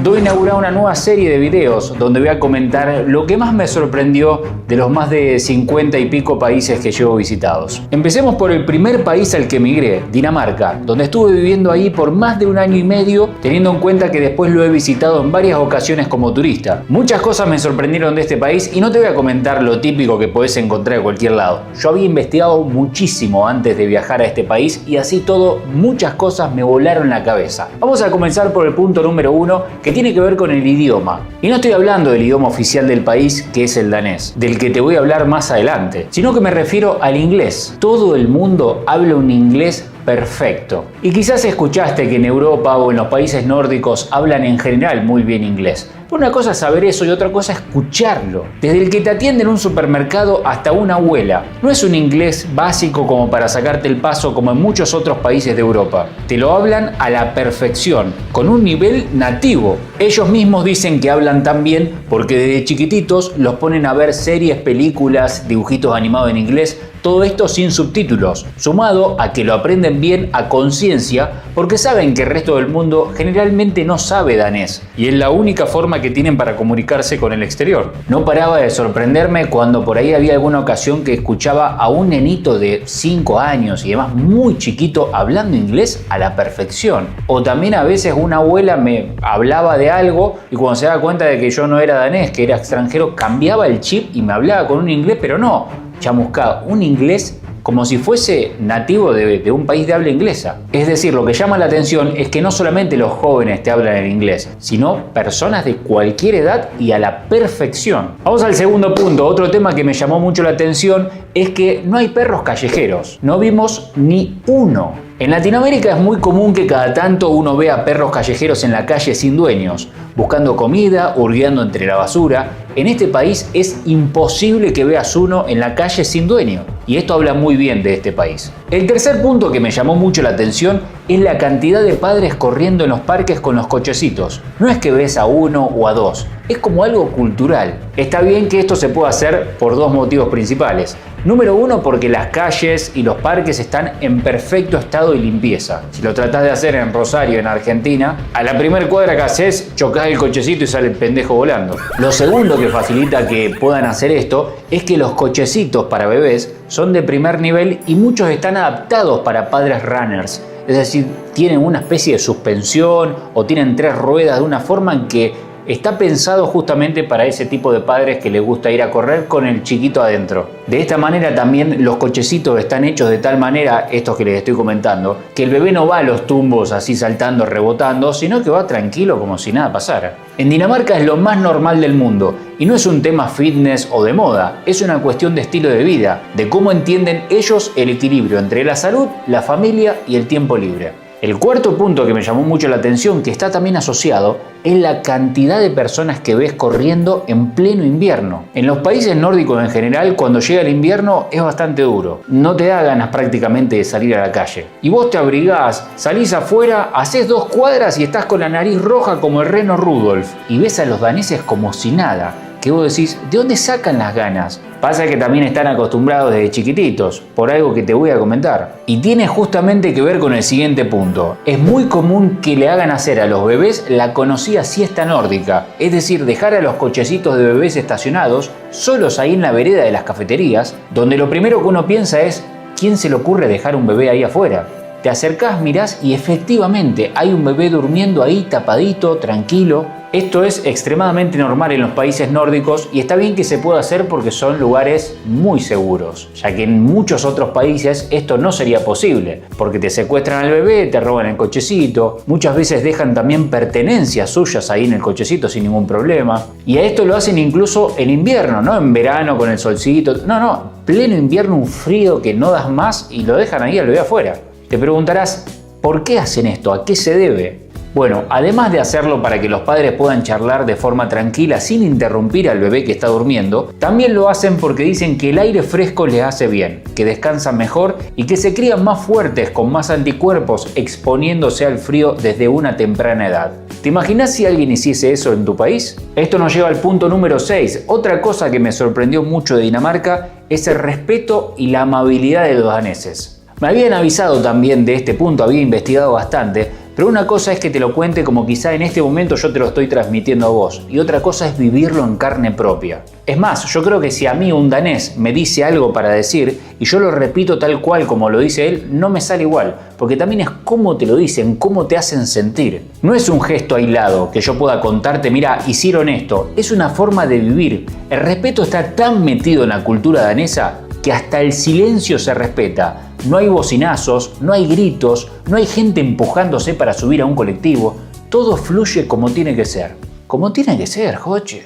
Doy inaugurada una nueva serie de videos donde voy a comentar lo que más me sorprendió de los más de 50 y pico países que llevo visitados. Empecemos por el primer país al que emigré, Dinamarca, donde estuve viviendo ahí por más de un año y medio, teniendo en cuenta que después lo he visitado en varias ocasiones como turista. Muchas cosas me sorprendieron de este país y no te voy a comentar lo típico que podés encontrar en cualquier lado. Yo había investigado muchísimo antes de viajar a este país y así todo, muchas cosas me volaron la cabeza. Vamos a comenzar por el punto número 1, que tiene que ver con el idioma. Y no estoy hablando del idioma oficial del país, que es el danés, del que te voy a hablar más adelante, sino que me refiero al inglés. Todo el mundo habla un inglés perfecto. Y quizás escuchaste que en Europa o en los países nórdicos hablan en general muy bien inglés. Una cosa es saber eso y otra cosa es escucharlo. Desde el que te atiende en un supermercado hasta una abuela. No es un inglés básico como para sacarte el paso como en muchos otros países de Europa. Te lo hablan a la perfección, con un nivel nativo. Ellos mismos dicen que hablan tan bien porque desde chiquititos los ponen a ver series, películas, dibujitos animados en inglés. Todo esto sin subtítulos, sumado a que lo aprenden bien a conciencia porque saben que el resto del mundo generalmente no sabe danés y es la única forma que tienen para comunicarse con el exterior. No paraba de sorprenderme cuando por ahí había alguna ocasión que escuchaba a un nenito de 5 años y demás muy chiquito hablando inglés a la perfección. O también a veces una abuela me hablaba de algo y cuando se daba cuenta de que yo no era danés, que era extranjero, cambiaba el chip y me hablaba con un inglés, pero no chamuscado, un inglés como si fuese nativo de un país de habla inglesa. Es decir, lo que llama la atención es que no solamente los jóvenes te hablan en inglés, sino personas de cualquier edad y a la perfección. Vamos al segundo punto. Otro tema que me llamó mucho la atención es que no hay perros callejeros. No vimos ni uno. En Latinoamérica es muy común que cada tanto uno vea perros callejeros en la calle sin dueños, buscando comida, hurgueando entre la basura. En este país es imposible que veas uno en la calle sin dueño. Y esto habla muy bien de este país. El tercer punto que me llamó mucho la atención es la cantidad de padres corriendo en los parques con los cochecitos. No es que ves a uno o a dos, es como algo cultural. Está bien que esto se pueda hacer por dos motivos principales. Número uno, porque las calles y los parques están en perfecto estado de limpieza. Si lo tratás de hacer en Rosario, en Argentina, a la primera cuadra que haces, chocás el cochecito y sale el pendejo volando. Lo segundo que facilita que puedan hacer esto es que los cochecitos para bebés son de primer nivel y muchos están adaptados para padres runners. Es decir, tienen una especie de suspensión o tienen 3 ruedas de una forma en que está pensado justamente para ese tipo de padres que les gusta ir a correr con el chiquito adentro. De esta manera también los cochecitos están hechos de tal manera, estos que les estoy comentando, que el bebé no va a los tumbos así saltando, rebotando, sino que va tranquilo como si nada pasara. En Dinamarca es lo más normal del mundo y no es un tema fitness o de moda, es una cuestión de estilo de vida, de cómo entienden ellos el equilibrio entre la salud, la familia y el tiempo libre. El cuarto punto que me llamó mucho la atención, que está también asociado, es la cantidad de personas que ves corriendo en pleno invierno. En los países nórdicos en general, cuando llega el invierno es bastante duro. No te da ganas prácticamente de salir a la calle. Y vos te abrigás, salís afuera, haces 2 cuadras y estás con la nariz roja como el reno Rudolf. Y ves a los daneses como si nada. Que vos decís, ¿de dónde sacan las ganas? Pasa que también están acostumbrados desde chiquititos, por algo que te voy a comentar. Y tiene justamente que ver con el siguiente punto. Es muy común que le hagan hacer a los bebés la conocida siesta nórdica, es decir, dejar a los cochecitos de bebés estacionados solos ahí en la vereda de las cafeterías, donde lo primero que uno piensa es, ¿quién se le ocurre dejar un bebé ahí afuera? Te acercás, mirás y efectivamente hay un bebé durmiendo ahí tapadito, tranquilo. Esto es extremadamente normal en los países nórdicos y está bien que se pueda hacer porque son lugares muy seguros, ya que en muchos otros países esto no sería posible, porque te secuestran al bebé, te roban el cochecito, muchas veces dejan también pertenencias suyas ahí en el cochecito sin ningún problema. Y a esto lo hacen incluso en invierno, no en verano con el solcito, no, pleno invierno, un frío que no das más y lo dejan ahí al bebé afuera. Te preguntarás, ¿por qué hacen esto? ¿A qué se debe? Bueno, además de hacerlo para que los padres puedan charlar de forma tranquila sin interrumpir al bebé que está durmiendo, también lo hacen porque dicen que el aire fresco les hace bien, que descansan mejor y que se crían más fuertes con más anticuerpos exponiéndose al frío desde una temprana edad. ¿Te imaginas si alguien hiciese eso en tu país? Esto nos lleva al punto número 6. Otra cosa que me sorprendió mucho de Dinamarca es el respeto y la amabilidad de los daneses. Me habían avisado también de este punto, había investigado bastante, pero una cosa es que te lo cuente como quizá en este momento yo te lo estoy transmitiendo a vos, y otra cosa es vivirlo en carne propia. Es más, yo creo que si a mí un danés me dice algo para decir y yo lo repito tal cual como lo dice él, no me sale igual, porque también es cómo te lo dicen, cómo te hacen sentir. No es un gesto aislado que yo pueda contarte, mira, hicieron esto, es una forma de vivir. El respeto está tan metido en la cultura danesa que hasta el silencio se respeta. No hay bocinazos, no hay gritos, no hay gente empujándose para subir a un colectivo. Todo fluye como tiene que ser. Como tiene que ser, Joche.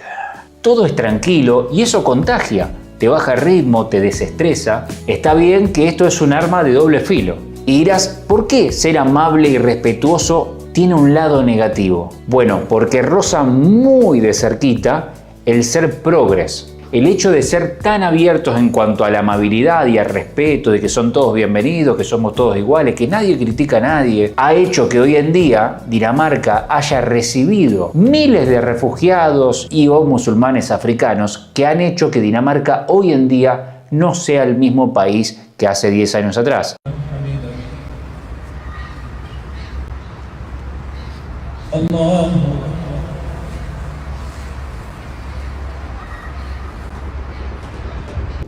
Todo es tranquilo y eso contagia. Te baja el ritmo, te desestresa. Está bien que esto es un arma de doble filo. Y dirás, ¿por qué ser amable y respetuoso tiene un lado negativo? Bueno, porque roza muy de cerquita el ser progres. El hecho de ser tan abiertos en cuanto a la amabilidad y al respeto, de que son todos bienvenidos, que somos todos iguales, que nadie critica a nadie, ha hecho que hoy en día Dinamarca haya recibido miles de refugiados y o musulmanes africanos que han hecho que Dinamarca hoy en día no sea el mismo país que hace 10 años atrás.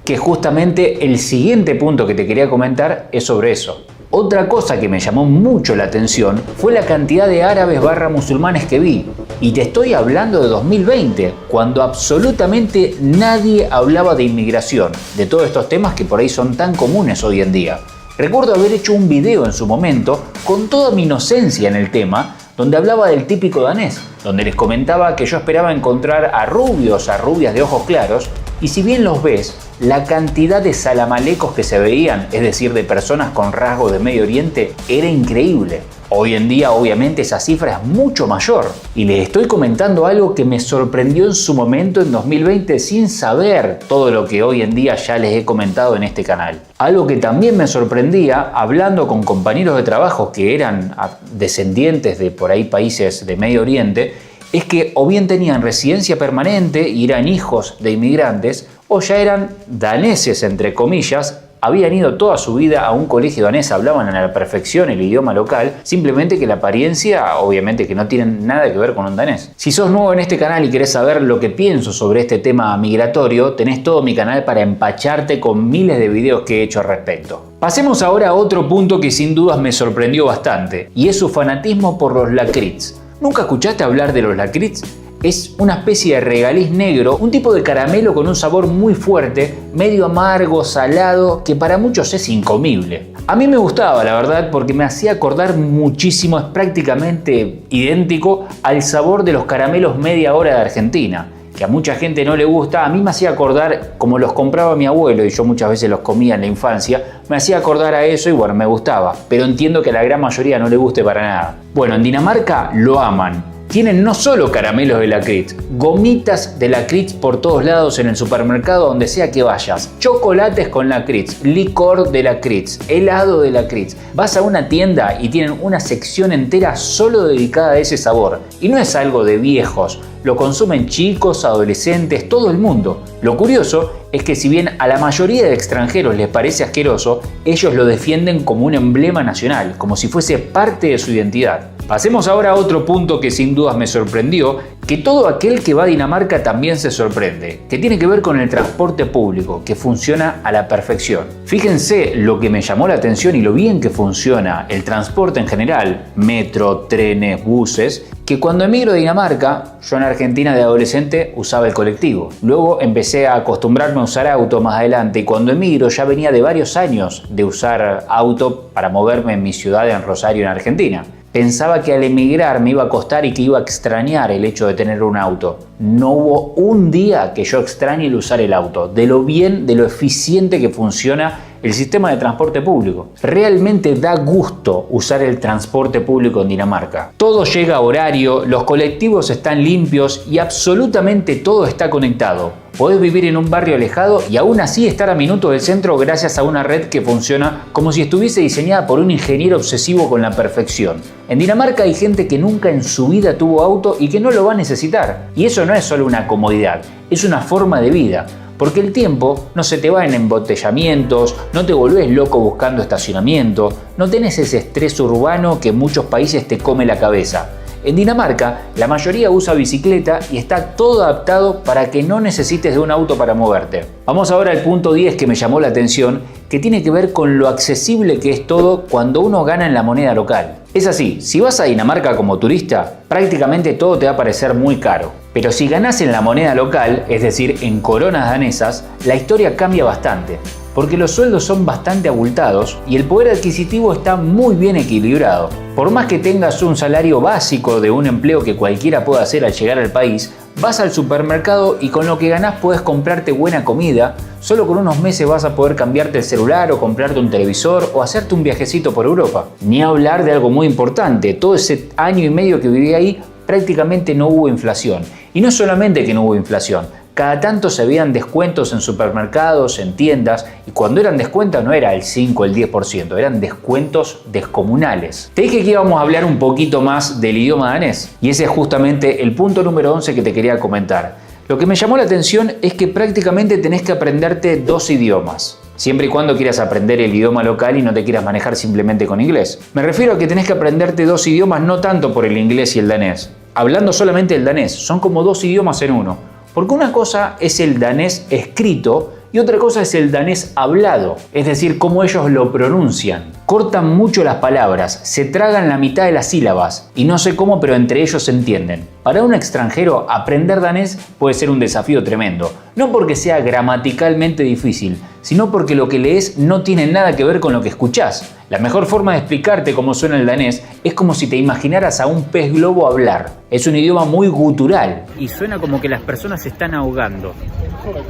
Que justamente el siguiente punto que te quería comentar es sobre eso. Otra cosa que me llamó mucho la atención fue la cantidad de árabes / musulmanes que vi. Y te estoy hablando de 2020, cuando absolutamente nadie hablaba de inmigración, de todos estos temas que por ahí son tan comunes hoy en día. Recuerdo haber hecho un video en su momento con toda mi inocencia en el tema, donde hablaba del típico danés, donde les comentaba que yo esperaba encontrar a rubios, a rubias de ojos claros, y si bien los ves, la cantidad de salamalecos que se veían, es decir, de personas con rasgos de Medio Oriente, era increíble. Hoy en día, obviamente, esa cifra es mucho mayor. Y les estoy comentando algo que me sorprendió en su momento en 2020 sin saber todo lo que hoy en día ya les he comentado en este canal. Algo que también me sorprendía, hablando con compañeros de trabajo que eran descendientes de por ahí países de Medio Oriente, es que o bien tenían residencia permanente y eran hijos de inmigrantes, o ya eran daneses, entre comillas, habían ido toda su vida a un colegio danés, hablaban a la perfección el idioma local, simplemente que la apariencia, obviamente que no tienen nada que ver con un danés. Si sos nuevo en este canal y querés saber lo que pienso sobre este tema migratorio, tenés todo mi canal para empacharte con miles de videos que he hecho al respecto. Pasemos ahora a otro punto que sin dudas me sorprendió bastante, y es su fanatismo por los lakritz. ¿Nunca escuchaste hablar de los lakritz? Es una especie de regaliz negro, un tipo de caramelo con un sabor muy fuerte, medio amargo, salado, que para muchos es incomible. A mí me gustaba, la verdad, porque me hacía acordar muchísimo, es prácticamente idéntico al sabor de los caramelos media hora de Argentina, que a mucha gente no le gusta. A mí me hacía acordar, como los compraba mi abuelo y yo muchas veces los comía en la infancia, me hacía acordar a eso y bueno, me gustaba, pero entiendo que a la gran mayoría no le guste para nada. Bueno, en Dinamarca lo aman. Tienen no solo caramelos de lakritz, gomitas de lakritz por todos lados en el supermercado donde sea que vayas, chocolates con lakritz, licor de lakritz, helado de lakritz. Vas a una tienda y tienen una sección entera solo dedicada a ese sabor. Y no es algo de viejos, lo consumen chicos, adolescentes, todo el mundo. Lo curioso es que si bien a la mayoría de extranjeros les parece asqueroso, ellos lo defienden como un emblema nacional, como si fuese parte de su identidad. Pasemos ahora a otro punto que sin dudas me sorprendió, que todo aquel que va a Dinamarca también se sorprende, que tiene que ver con el transporte público, que funciona a la perfección. Fíjense lo que me llamó la atención y lo bien que funciona el transporte en general, metro, trenes, buses, que cuando emigro de Dinamarca, yo en Argentina de adolescente usaba el colectivo. Luego empecé a acostumbrarme a usar auto más adelante y cuando emigro ya venía de varios años de usar auto para moverme en mi ciudad en Rosario, en Argentina. Pensaba que al emigrar me iba a costar y que iba a extrañar el hecho de tener un auto. No hubo un día que yo extrañe el usar el auto, de lo bien, de lo eficiente que funciona el sistema de transporte público. Realmente da gusto usar el transporte público en Dinamarca. Todo llega a horario, los colectivos están limpios y absolutamente todo está conectado. Podés vivir en un barrio alejado y aún así estar a minutos del centro gracias a una red que funciona como si estuviese diseñada por un ingeniero obsesivo con la perfección. En Dinamarca hay gente que nunca en su vida tuvo auto y que no lo va a necesitar. Y eso no es solo una comodidad, es una forma de vida. Porque el tiempo no se te va en embotellamientos, no te volvés loco buscando estacionamiento, no tenés ese estrés urbano que en muchos países te come la cabeza. En Dinamarca, la mayoría usa bicicleta y está todo adaptado para que no necesites de un auto para moverte. Vamos ahora al punto 10 que me llamó la atención, que tiene que ver con lo accesible que es todo cuando uno gana en la moneda local. Es así, si vas a Dinamarca como turista, prácticamente todo te va a parecer muy caro. Pero si ganás en la moneda local, es decir, en coronas danesas, la historia cambia bastante. Porque los sueldos son bastante abultados y el poder adquisitivo está muy bien equilibrado. Por más que tengas un salario básico de un empleo que cualquiera pueda hacer al llegar al país, vas al supermercado y con lo que ganás puedes comprarte buena comida, solo con unos meses vas a poder cambiarte el celular o comprarte un televisor o hacerte un viajecito por Europa. Ni hablar de algo muy importante, todo ese año y medio que viví ahí prácticamente no hubo inflación. Y no solamente que no hubo inflación, cada tanto se veían descuentos en supermercados, en tiendas, y cuando eran descuentos no era el 5 o el 10%, eran descuentos descomunales. Te dije que íbamos a hablar un poquito más del idioma danés, y ese es justamente el punto número 11 que te quería comentar. Lo que me llamó la atención es que prácticamente tenés que aprenderte 2 idiomas. Siempre y cuando quieras aprender el idioma local y no te quieras manejar simplemente con inglés. Me refiero a que tenés que aprenderte 2 idiomas no tanto por el inglés y el danés. Hablando solamente del danés, son como 2 idiomas en uno. Porque una cosa es el danés escrito y otra cosa es el danés hablado, es decir, cómo ellos lo pronuncian. Cortan mucho las palabras, se tragan la mitad de las sílabas y no sé cómo, pero entre ellos se entienden. Para un extranjero, aprender danés puede ser un desafío tremendo, no porque sea gramaticalmente difícil, sino porque lo que lees no tiene nada que ver con lo que escuchás. La mejor forma de explicarte cómo suena el danés es como si te imaginaras a un pez globo hablar. Es un idioma muy gutural. Y suena como que las personas se están ahogando.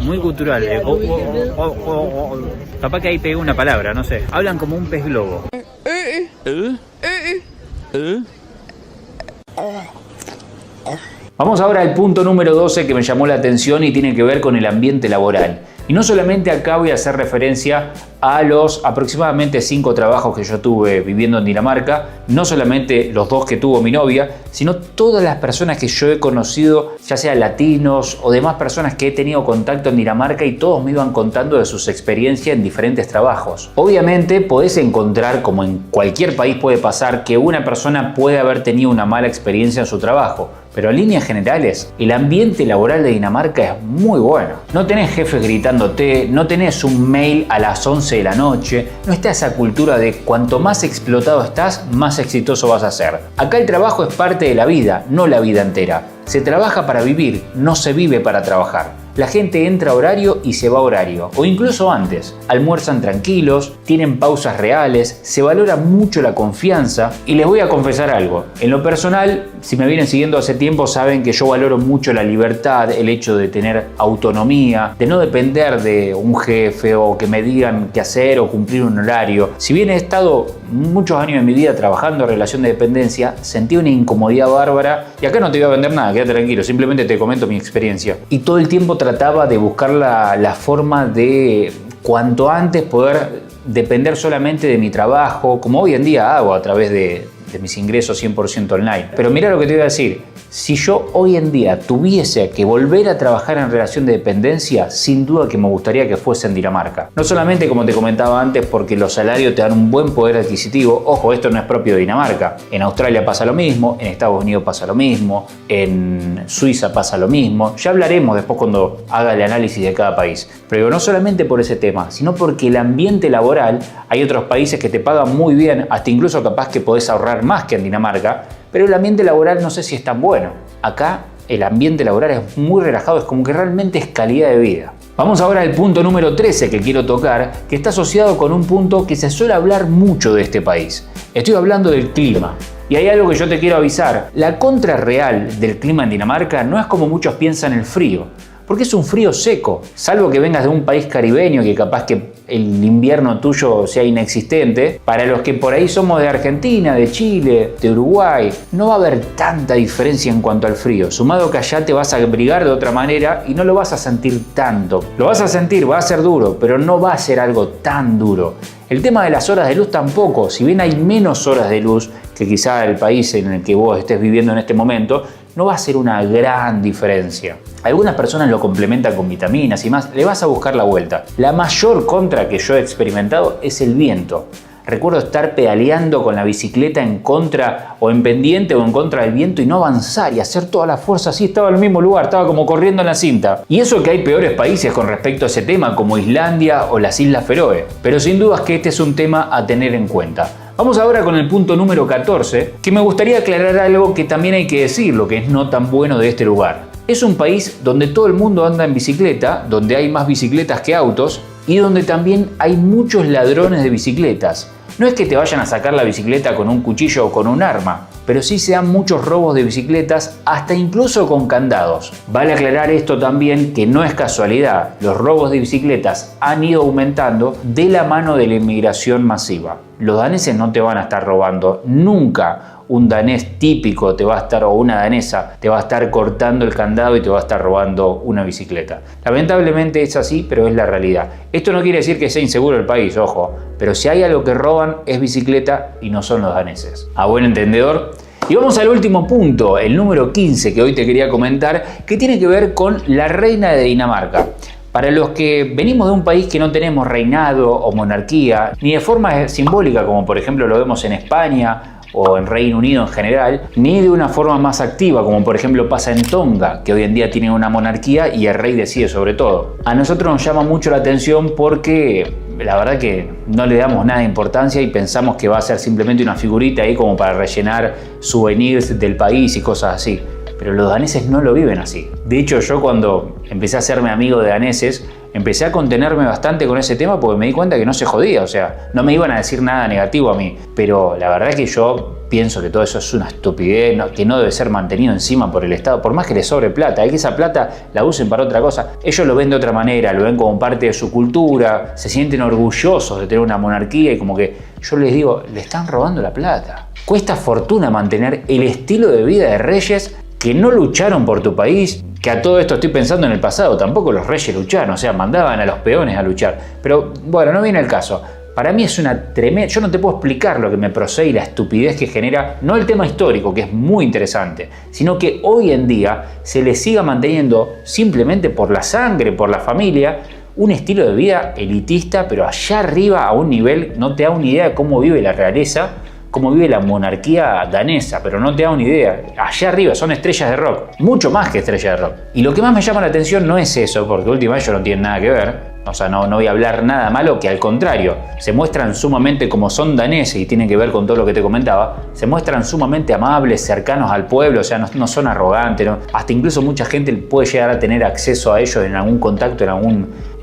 Muy gutural. Capaz que ahí pegué una palabra, no sé. Hablan como un pez globo. Vamos ahora al punto número 12 que me llamó la atención y tiene que ver con el ambiente laboral. Y no solamente acá voy a hacer referencia a los aproximadamente 5 trabajos que yo tuve viviendo en Dinamarca, no solamente los 2 que tuvo mi novia, sino todas las personas que yo he conocido, ya sea latinos o demás personas que he tenido contacto en Dinamarca y todos me iban contando de sus experiencias en diferentes trabajos. Obviamente podés encontrar, como en cualquier país puede pasar, que una persona puede haber tenido una mala experiencia en su trabajo, pero en líneas generales, el ambiente laboral de Dinamarca es muy bueno. No tenés jefes gritándote, no tenés un mail a las 11 de la noche, no está esa cultura de cuanto más explotado estás, más exitoso vas a ser. Acá el trabajo es parte de la vida, no la vida entera. Se trabaja para vivir, no se vive para trabajar. La gente entra a horario y se va a horario, o incluso antes. Almuerzan tranquilos, tienen pausas reales, se valora mucho la confianza y les voy a confesar algo. En lo personal, si me vienen siguiendo hace tiempo, saben que yo valoro mucho la libertad, el hecho de tener autonomía, de no depender de un jefe o que me digan qué hacer o cumplir un horario. Si bien he estado muchos años de mi vida trabajando en relación de dependencia, sentí una incomodidad bárbara y acá no te voy a vender nada, quédate tranquilo, simplemente te comento mi experiencia. Y todo el tiempo trataba de buscar la forma de cuanto antes poder depender solamente de mi trabajo, como hoy en día hago a través de de mis ingresos 100% online. Pero mira lo que te voy a decir. Si yo hoy en día tuviese que volver a trabajar en relación de dependencia, sin duda que me gustaría que fuese en Dinamarca. No solamente, como te comentaba antes, porque los salarios te dan un buen poder adquisitivo. Ojo, esto no es propio de Dinamarca. En Australia pasa lo mismo, en Estados Unidos pasa lo mismo, en Suiza pasa lo mismo. Ya hablaremos después cuando haga el análisis de cada país. Pero no solamente por ese tema, sino porque el ambiente laboral, hay otros países que te pagan muy bien, hasta incluso capaz que podés ahorrar más que en Dinamarca, pero el ambiente laboral no sé si es tan bueno. Acá el ambiente laboral es muy relajado, es como que realmente es calidad de vida. Vamos ahora al punto número 13 que quiero tocar, que está asociado con un punto que se suele hablar mucho de este país. Estoy hablando del clima. Y hay algo que yo te quiero avisar. La contra real del clima en Dinamarca no es como muchos piensan el frío, porque es un frío seco. Salvo que vengas de un país caribeño que capaz que el invierno tuyo sea inexistente, para los que por ahí somos de Argentina, de Chile, de Uruguay, no va a haber tanta diferencia en cuanto al frío. Sumado que allá te vas a abrigar de otra manera y no lo vas a sentir tanto. Lo vas a sentir, va a ser duro, pero no va a ser algo tan duro. El tema de las horas de luz tampoco, si bien hay menos horas de luz que quizá el país en el que vos estés viviendo en este momento, no va a ser una gran diferencia. Algunas personas lo complementan con vitaminas y más, le vas a buscar la vuelta. La mayor contra que yo he experimentado es el viento. Recuerdo estar pedaleando con la bicicleta en contra o en pendiente o en contra del viento y no avanzar y hacer toda la fuerza así, estaba en el mismo lugar, estaba como corriendo en la cinta. Y eso que hay peores países con respecto a ese tema como Islandia o las Islas Feroe, pero sin dudas que este es un tema a tener en cuenta. Vamos ahora con el punto número 14, que me gustaría aclarar algo que también hay que decir, lo que es no tan bueno de este lugar. Es un país donde todo el mundo anda en bicicleta, donde hay más bicicletas que autos y donde también hay muchos ladrones de bicicletas. No es que te vayan a sacar la bicicleta con un cuchillo o con un arma, pero sí se dan muchos robos de bicicletas, hasta incluso con candados. Vale aclarar esto también, que no es casualidad, los robos de bicicletas han ido aumentando de la mano de la inmigración masiva. Los daneses no te van a estar robando nunca. Un danés típico te va a estar, o una danesa, te va a estar cortando el candado y te va a estar robando una bicicleta. Lamentablemente es así, pero es la realidad. Esto no quiere decir que sea inseguro el país, ojo, pero si hay algo que roban es bicicleta y no son los daneses. A buen entendedor. Y vamos al último punto, el número 15 que hoy te quería comentar, que tiene que ver con la reina de Dinamarca. Para los que venimos de un país que no tenemos reinado o monarquía, ni de forma simbólica como por ejemplo lo vemos en España o en Reino Unido en general, ni de una forma más activa como por ejemplo pasa en Tonga, que hoy en día tiene una monarquía y el rey decide sobre todo. A nosotros nos llama mucho la atención porque la verdad que no le damos nada de importancia y pensamos que va a ser simplemente una figurita ahí como para rellenar souvenirs del país y cosas así. Pero los daneses no lo viven así. De hecho, yo cuando empecé a hacerme amigo de daneses, empecé a contenerme bastante con ese tema porque me di cuenta que no se jodía, o sea, no me iban a decir nada negativo a mí. Pero la verdad que yo pienso que todo eso es una estupidez, que no debe ser mantenido encima por el Estado, por más que les sobre plata, que esa plata la usen para otra cosa. Ellos lo ven de otra manera, lo ven como parte de su cultura, se sienten orgullosos de tener una monarquía y como que yo les digo, le están robando la plata. Cuesta fortuna mantener el estilo de vida de reyes que no lucharon por tu país, que a todo esto estoy pensando en el pasado, tampoco los reyes lucharon, o sea, mandaban a los peones a luchar. Pero bueno, no viene el caso. Para mí es una tremenda... Yo no te puedo explicar lo que me procede y la estupidez que genera, no el tema histórico, que es muy interesante, sino que hoy en día se le siga manteniendo simplemente por la sangre, por la familia, un estilo de vida elitista, pero allá arriba a un nivel, no te da una idea de cómo vive la realeza, cómo vive la monarquía danesa, pero no te da una idea. Allá arriba son estrellas de rock, mucho más que estrellas de rock. Y lo que más me llama la atención no es eso, porque últimamente ellos no tienen nada que ver. O sea, no voy a hablar nada malo, que al contrario, se muestran sumamente, como son daneses y tienen que ver con todo lo que te comentaba, se muestran sumamente amables, cercanos al pueblo, o sea, no son arrogantes, ¿no? Hasta incluso mucha gente puede llegar a tener acceso a ellos en algún contacto, en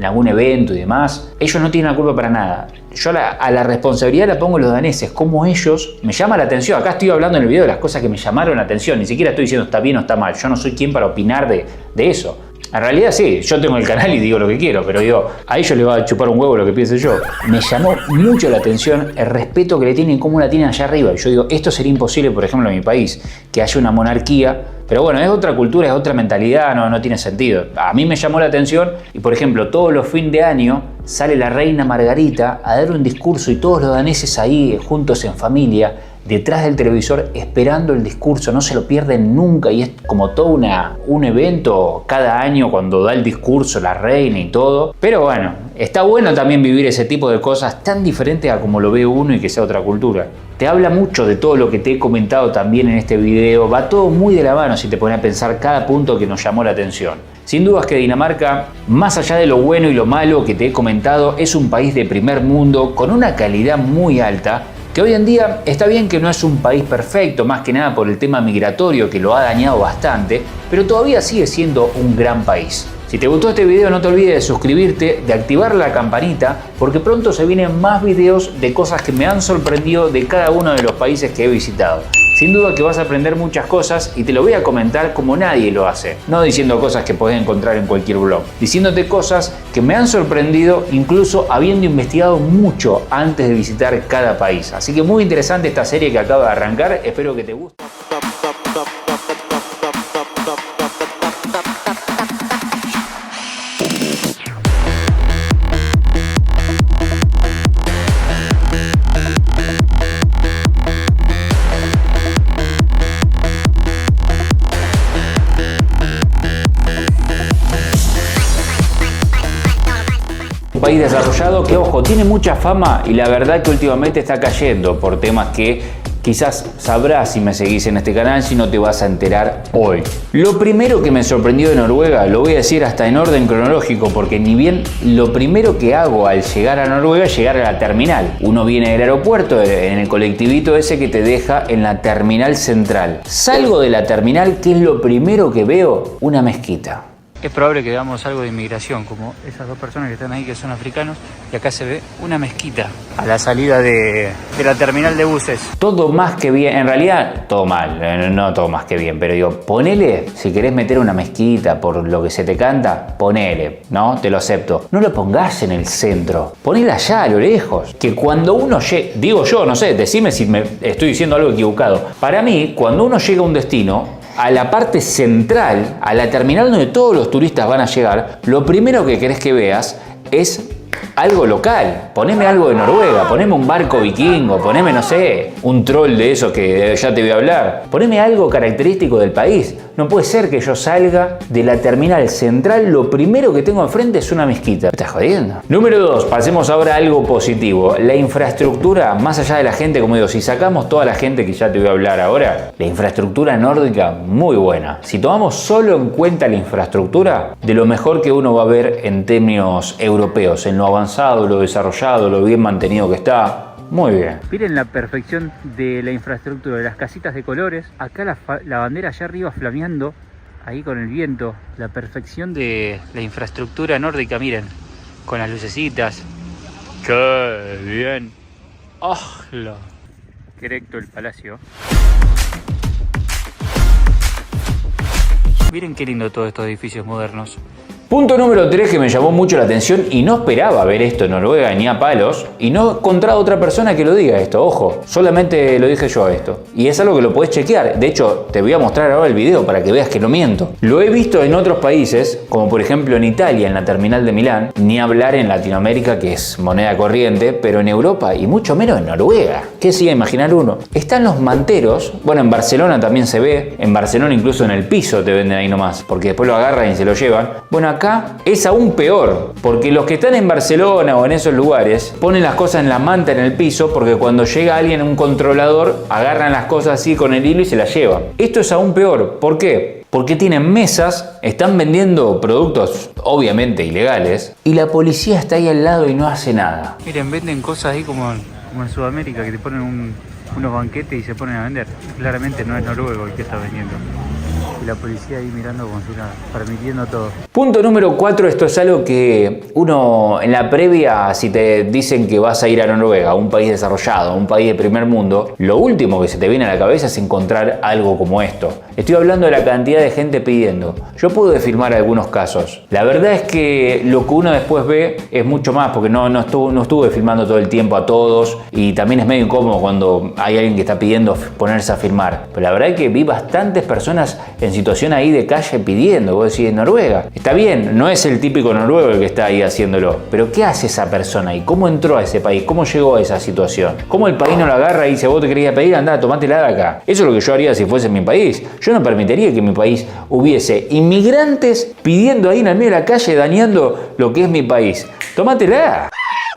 algún evento y demás. Ellos no tienen la culpa para nada. Yo a la responsabilidad la pongo los daneses, como ellos, me llama la atención. Acá estoy hablando en el video de las cosas que me llamaron la atención, ni siquiera estoy diciendo está bien o está mal, yo no soy quien para opinar de eso. En realidad sí, yo tengo el canal y digo lo que quiero, pero digo, a ellos les va a chupar un huevo lo que piense yo. Me llamó mucho la atención el respeto que le tienen, cómo la tienen allá arriba. Y yo digo, esto sería imposible, por ejemplo, en mi país, que haya una monarquía. Pero bueno, es otra cultura, es otra mentalidad, no tiene sentido. A mí me llamó la atención y, por ejemplo, todos los fines de año sale la reina Margarita a dar un discurso y todos los daneses ahí juntos en familia, detrás del televisor esperando el discurso, no se lo pierden nunca y es como todo un evento cada año cuando da el discurso la reina y todo. Pero bueno, está bueno también vivir ese tipo de cosas tan diferentes a como lo ve uno y que sea otra cultura. Te habla mucho de todo lo que te he comentado también en este video, va todo muy de la mano si te pones a pensar cada punto que nos llamó la atención. Sin dudas que Dinamarca, más allá de lo bueno y lo malo que te he comentado, es un país de primer mundo con una calidad muy alta, que hoy en día está bien que no es un país perfecto, más que nada por el tema migratorio que lo ha dañado bastante, pero todavía sigue siendo un gran país. Si te gustó este video no te olvides de suscribirte, de activar la campanita, porque pronto se vienen más videos de cosas que me han sorprendido de cada uno de los países que he visitado. Sin duda que vas a aprender muchas cosas y te lo voy a comentar como nadie lo hace. No diciendo cosas que podés encontrar en cualquier blog. Diciéndote cosas que me han sorprendido incluso habiendo investigado mucho antes de visitar cada país. Así que muy interesante esta serie que acaba de arrancar. Espero que te guste. Un país desarrollado que, ojo, tiene mucha fama y la verdad que últimamente está cayendo por temas que quizás sabrás si me seguís en este canal, si no te vas a enterar hoy. Lo primero que me sorprendió de Noruega, lo voy a decir hasta en orden cronológico, porque ni bien lo primero que hago al llegar a Noruega es llegar a la terminal. Uno viene del aeropuerto en el colectivito ese que te deja en la terminal central. Salgo de la terminal, ¿qué es lo primero que veo? Una mezquita. Es probable que veamos algo de inmigración, como esas dos personas que están ahí que son africanos, y acá se ve una mezquita a la salida de la terminal de buses. Todo más que bien, en realidad todo mal, no todo más que bien, pero digo, ponele, si querés meter una mezquita por lo que se te canta, ponele, ¿no? Te lo acepto. No lo pongas en el centro, ponela allá a lo lejos, que cuando uno llega, digo yo, no sé, decime si me estoy diciendo algo equivocado. Para mí, cuando uno llega a un destino, a la parte central, a la terminal donde todos los turistas van a llegar, lo primero que querés que veas es algo local. Poneme algo de Noruega, poneme un barco vikingo, poneme, no sé, un troll de esos que ya te voy a hablar. Poneme algo característico del país. No puede ser que yo salga de la terminal central, lo primero que tengo enfrente es una mezquita. ¿Me estás jodiendo? Número 2, pasemos ahora a algo positivo. La infraestructura, más allá de la gente, como digo, si sacamos toda la gente que ya te voy a hablar ahora, la infraestructura nórdica muy buena. Si tomamos solo en cuenta la infraestructura, de lo mejor que uno va a ver en términos europeos, en lo avanzado, lo desarrollado, lo bien mantenido que está. Muy bien. Miren la perfección de la infraestructura, de las casitas de colores. Acá la bandera allá arriba flameando, ahí con el viento. La perfección de la infraestructura nórdica, miren. Con las lucecitas. ¡Qué bien! ¡Oh! Qué erecto el palacio. Miren qué lindo todos estos edificios modernos. Punto número 3 que me llamó mucho la atención y no esperaba ver esto en Noruega ni a palos y no he encontrado otra persona que lo diga esto, ojo, solamente lo dije yo esto y es algo que lo podés chequear, de hecho te voy a mostrar ahora el video para que veas que no miento. Lo he visto en otros países, como por ejemplo en Italia, en la terminal de Milán, ni hablar en Latinoamérica que es moneda corriente, pero en Europa y mucho menos en Noruega. ¿Qué se iba a imaginar uno? Están los manteros, bueno en Barcelona también se ve, en Barcelona incluso en el piso te venden ahí nomás, porque después lo agarran y se lo llevan. Bueno, acá es aún peor, porque los que están en Barcelona o en esos lugares ponen las cosas en la manta en el piso porque cuando llega alguien, un controlador, agarran las cosas así con el hilo y se las llevan. Esto es aún peor. ¿Por qué? Porque tienen mesas, están vendiendo productos obviamente ilegales y la policía está ahí al lado y no hace nada. Miren, venden cosas ahí como en Sudamérica, que te ponen unos banquetes y se ponen a vender. Claramente no es noruego el que está vendiendo. Y la policía ahí mirando como si nada, permitiendo todo. Punto número 4, esto es algo que uno en la previa, si te dicen que vas a ir a Noruega, un país desarrollado, un país de primer mundo, lo último que se te viene a la cabeza es encontrar algo como esto. Estoy hablando de la cantidad de gente pidiendo. Yo pude filmar algunos casos. La verdad es que lo que uno después ve es mucho más, porque no estuve filmando todo el tiempo a todos y también es medio incómodo cuando hay alguien que está pidiendo ponerse a filmar. Pero la verdad es que vi bastantes personas en situación ahí de calle pidiendo. Vos decís, Noruega. Está bien, no es el típico noruego el que está ahí haciéndolo. Pero ¿qué hace esa persona ahí? ¿Cómo entró a ese país? ¿Cómo llegó a esa situación? ¿Cómo el país no lo agarra y dice, vos te querías pedir, andá, tomátela de acá? Eso es lo que yo haría si fuese mi país. Yo no permitiría que en mi país hubiese inmigrantes pidiendo ahí en el medio de la calle, dañando lo que es mi país. Tomátela.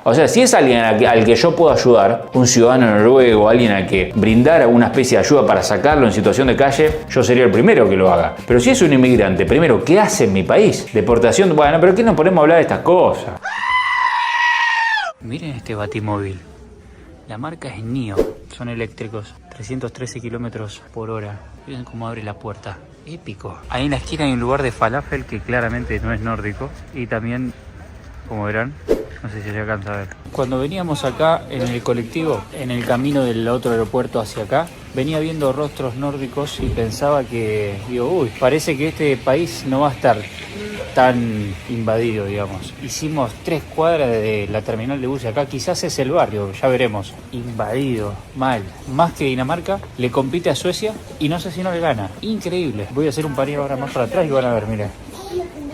O sea, si es alguien al que yo puedo ayudar, un ciudadano noruego, alguien al que brindar alguna especie de ayuda para sacarlo en situación de calle, yo sería el primero que lo haga. Pero si es un inmigrante, primero, ¿qué hace en mi país? Deportación, bueno, pero ¿qué nos ponemos a hablar de estas cosas? Miren este batimóvil. La marca es NIO. Son eléctricos. 313 kilómetros por hora. Miren cómo abre la puerta. Épico. Ahí en la esquina hay un lugar de falafel que claramente no es nórdico. Y también, como verán, no sé si se alcanza a ver. Cuando veníamos acá en el colectivo, en el camino del otro aeropuerto hacia acá, venía viendo rostros nórdicos y pensaba que, uy, parece que este país no va a estar tan invadido, digamos. Hicimos 3 cuadras de la terminal de buses acá, quizás es el barrio, ya veremos. Invadido, mal. Más que Dinamarca, le compite a Suecia y no sé si no le gana. Increíble. Voy a hacer un paneo ahora más para atrás y van a ver, miren.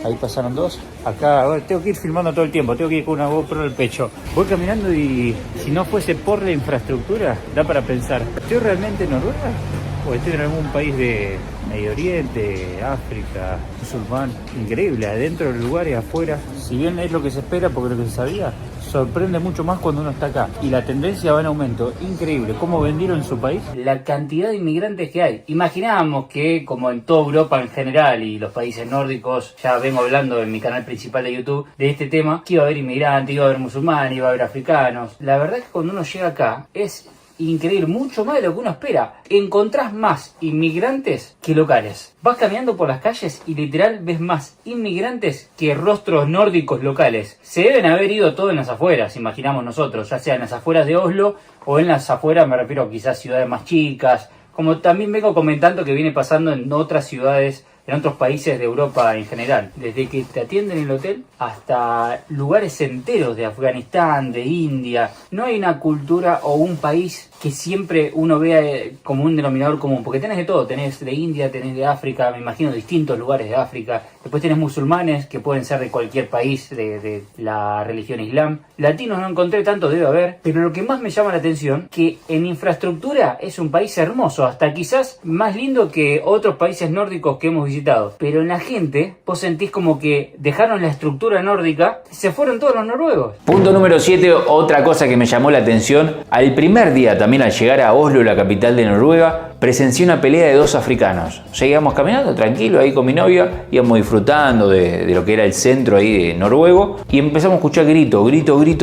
Ahí pasaron 2. Acá, a ver, tengo que ir filmando todo el tiempo, tengo que ir con una GoPro en el pecho. Voy caminando y si no fuese por la infraestructura, da para pensar, ¿estoy realmente en Noruega? ¿O estoy en algún país de Medio Oriente, África, musulmán? Increíble, adentro del lugar y afuera. Si bien es lo que se espera, porque lo que se sabía, sorprende mucho más cuando uno está acá. Y la tendencia va en aumento. Increíble. ¿Cómo vendieron su país? La cantidad de inmigrantes que hay. Imaginábamos que, como en toda Europa en general y los países nórdicos, ya vengo hablando en mi canal principal de YouTube de este tema, que iba a haber inmigrantes, iba a haber musulmanes, iba a haber africanos. La verdad es que cuando uno llega acá es increíble, mucho más de lo que uno espera. Encontrás más inmigrantes que locales. Vas caminando por las calles y literal ves más inmigrantes que rostros nórdicos locales. Se deben haber ido todos en las afueras, imaginamos nosotros, ya sea en las afueras de Oslo o en las afueras, me refiero a quizás ciudades más chicas, como también vengo comentando que viene pasando en otras ciudades, en otros países de Europa en general. Desde que te atienden en el hotel hasta lugares enteros de Afganistán, de India. No hay una cultura o un país que siempre uno vea como un denominador común, porque tenés de todo, tenés de India, tenés de África, me imagino distintos lugares de África, después tenés musulmanes que pueden ser de cualquier país de la religión islam, latinos no encontré tanto, debe haber, pero lo que más me llama la atención, que en infraestructura es un país hermoso, hasta quizás más lindo que otros países nórdicos que hemos visitado, pero en la gente vos sentís como que dejaron la estructura nórdica, se fueron todos los noruegos. Punto número 7, otra cosa que me llamó la atención, al primer día también al llegar a Oslo, la capital de Noruega, presencié una pelea de 2 africanos. Seguíamos caminando tranquilo ahí con mi novia, íbamos disfrutando de lo que era el centro ahí de noruego y empezamos a escuchar grito,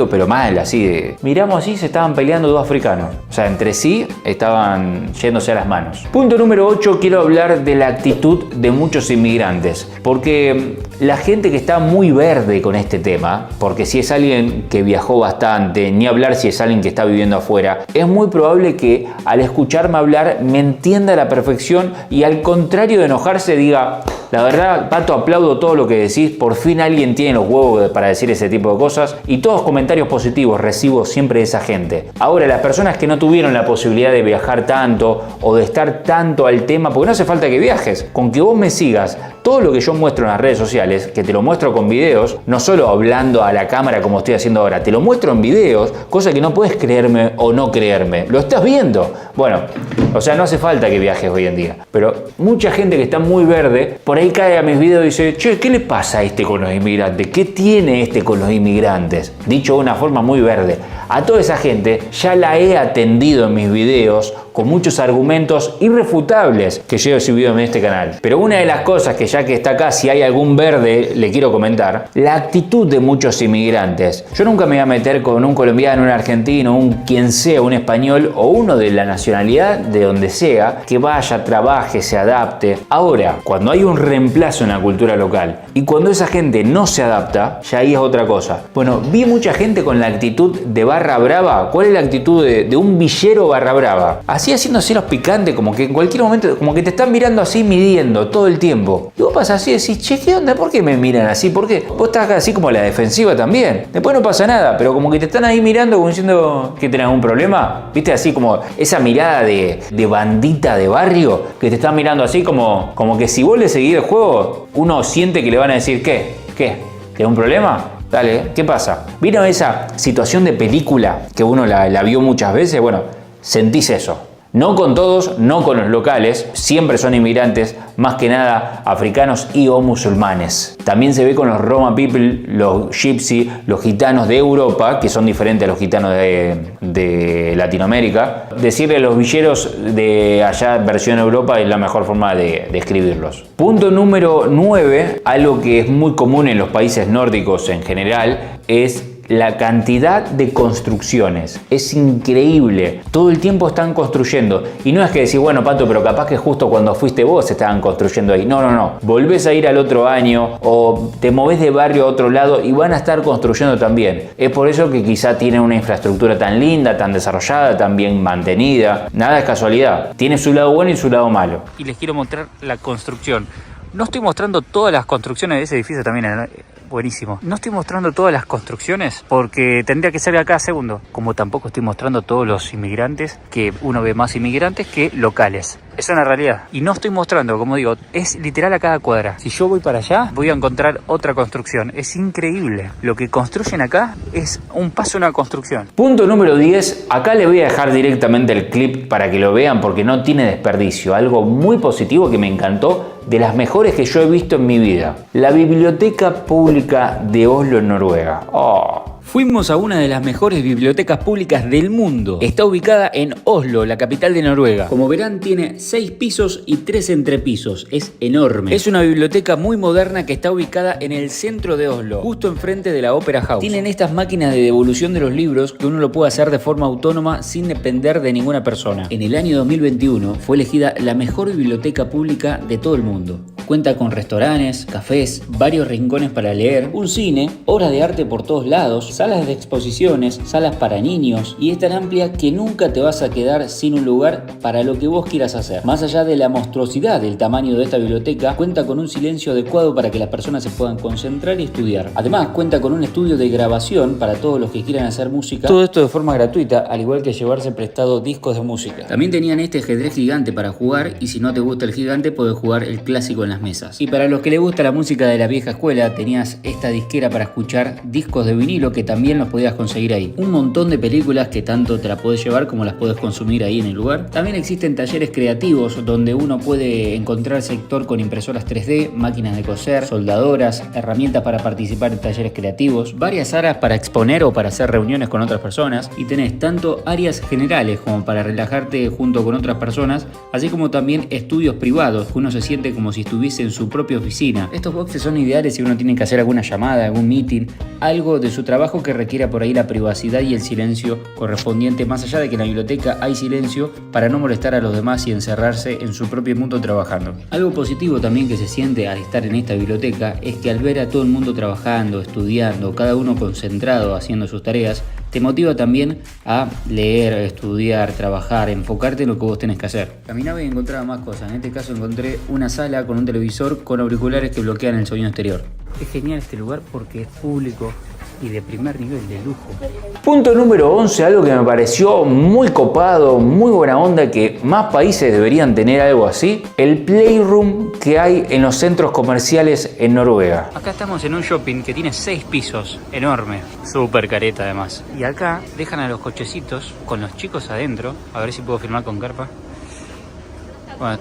pero mal, así de... Miramos así, se estaban peleando 2 africanos. O sea, entre sí estaban yéndose a las manos. Punto número 8, quiero hablar de la actitud de muchos inmigrantes, porque la gente que está muy verde con este tema, porque si es alguien que viajó bastante, ni hablar si es alguien que está viviendo afuera, es muy probable que al escucharme hablar me entienda a la perfección y al contrario de enojarse diga, la verdad, Pato, aplaudo todo lo que decís, por fin alguien tiene los huevos para decir ese tipo de cosas, y todos comentarios positivos recibo siempre de esa gente. Ahora, las personas que no tuvieron la posibilidad de viajar tanto o de estar tanto al tema, porque no hace falta que viajes, con que vos me sigas todo lo que yo muestro en las redes sociales, que te lo muestro con videos, no solo hablando a la cámara como estoy haciendo ahora, te lo muestro en videos, cosa que no puedes creerme o no creerme, lo estás viendo. Bueno, o sea, no hace falta que viajes hoy en día, pero mucha gente que está muy verde, por ahí cae a mis videos y dice, che, ¿qué le pasa a este con los inmigrantes? ¿Qué tiene este con los inmigrantes? Dicho de una forma muy verde. A toda esa gente ya la he atendido en mis videos con muchos argumentos irrefutables que yo he subido en este canal. Pero una de las cosas que ya que está acá, si hay algún verde, le quiero comentar, la actitud de muchos inmigrantes. Yo nunca me voy a meter con un colombiano, un argentino, un quien sea, un español o uno de la nacionalidad de donde sea, que vaya, trabaje, se adapte. Ahora, cuando hay un reemplazo en la cultura local y cuando esa gente no se adapta, ya ahí es otra cosa. Bueno, vi mucha gente con la actitud de barra brava. ¿Cuál es la actitud de un villero barra brava? Así así haciéndose los picantes, como que en cualquier momento, como que te están mirando así, midiendo todo el tiempo. Y vos pasás así y decís, che, ¿qué onda? ¿Por qué me miran así? ¿Por qué? Vos estás acá así como a la defensiva también. Después no pasa nada, pero como que te están ahí mirando como diciendo que tenés algún problema. ¿Viste? Así como esa mirada de bandita de barrio que te están mirando así como que si vos le seguís el juego, uno siente que le van a decir, ¿qué? ¿Tenés un problema? Dale, ¿qué pasa? ¿Vieron esa situación de película que uno la vio muchas veces? Bueno, sentís eso. No con todos, no con los locales, siempre son inmigrantes, más que nada africanos y o musulmanes. También se ve con los Roma People, los Gypsy, los gitanos de Europa, que son diferentes a los gitanos de Latinoamérica. Decirle a los villeros de allá, versión Europa, es la mejor forma de escribirlos. Punto número 9, algo que es muy común en los países nórdicos en general, es la cantidad de construcciones. Es increíble. Todo el tiempo están construyendo. Y no es que decís, bueno, Pato, pero capaz que justo cuando fuiste vos estaban construyendo ahí. No. Volvés a ir al otro año o te movés de barrio a otro lado y van a estar construyendo también. Es por eso que quizá tienen una infraestructura tan linda, tan desarrollada, tan bien mantenida. Nada es casualidad. Tiene su lado bueno y su lado malo. Y les quiero mostrar la construcción. No estoy mostrando todas las construcciones de ese edificio también. Buenísimo. No estoy mostrando todas las construcciones porque tendría que ser a cada segundo. Como tampoco estoy mostrando todos los inmigrantes, que uno ve más inmigrantes que locales. Es una realidad. Y no estoy mostrando, como digo, es literal a cada cuadra. Si yo voy para allá, voy a encontrar otra construcción. Es increíble. Lo que construyen acá es un paso en una construcción. Punto número 10. Acá le voy a dejar directamente el clip para que lo vean porque no tiene desperdicio. Algo muy positivo que me encantó, de las mejores que yo he visto en mi vida. La Biblioteca Pública de Oslo, en Noruega. Fuimos a una de las mejores bibliotecas públicas del mundo. Está ubicada en Oslo, la capital de Noruega. Como verán, tiene 6 pisos y 3 entrepisos. Es enorme. Es una biblioteca muy moderna que está ubicada en el centro de Oslo, justo enfrente de la Opera House. Tienen estas máquinas de devolución de los libros que uno lo puede hacer de forma autónoma sin depender de ninguna persona. En el año 2021 fue elegida la mejor biblioteca pública de todo el mundo. Cuenta con restaurantes, cafés, varios rincones para leer, un cine, obras de arte por todos lados, salas de exposiciones, salas para niños, y es tan amplia que nunca te vas a quedar sin un lugar para lo que vos quieras hacer. Más allá de la monstruosidad del tamaño de esta biblioteca, cuenta con un silencio adecuado para que las personas se puedan concentrar y estudiar. Además, cuenta con un estudio de grabación para todos los que quieran hacer música. Todo esto de forma gratuita, al igual que llevarse prestado discos de música. También tenían este ajedrez gigante para jugar, y si no te gusta el gigante, podés jugar el clásico en las mesas. Y para los que les gusta la música de la vieja escuela, tenías esta disquera para escuchar discos de vinilo que también los podías conseguir ahí. Un montón de películas que tanto te las podés llevar como las podés consumir ahí en el lugar. También existen talleres creativos donde uno puede encontrar sector con impresoras 3D, máquinas de coser, soldadoras, herramientas para participar en talleres creativos, varias áreas para exponer o para hacer reuniones con otras personas, y tenés tanto áreas generales como para relajarte junto con otras personas, así como también estudios privados que uno se siente como si estuviese en su propia oficina. Estos boxes son ideales si uno tiene que hacer alguna llamada, algún meeting, algo de su trabajo que requiera por ahí la privacidad y el silencio correspondiente, más allá de que en la biblioteca hay silencio para no molestar a los demás y encerrarse en su propio mundo trabajando. Algo positivo también que se siente al estar en esta biblioteca es que al ver a todo el mundo trabajando, estudiando, cada uno concentrado haciendo sus tareas, te motiva también a leer, estudiar, trabajar, enfocarte en lo que vos tenés que hacer. Caminaba y encontraba más cosas. En este caso encontré una sala con un televisor con auriculares que bloquean el sonido exterior. Es genial este lugar porque es público y de primer nivel, de lujo. Punto número 11, algo que me pareció muy copado, muy buena onda, que más países deberían tener algo así: el playroom que hay en los centros comerciales en Noruega. Acá estamos en un shopping que tiene 6 pisos, enorme, súper careta además. Y acá dejan a los cochecitos con los chicos adentro. A ver si puedo filmar con carpa. Bueno,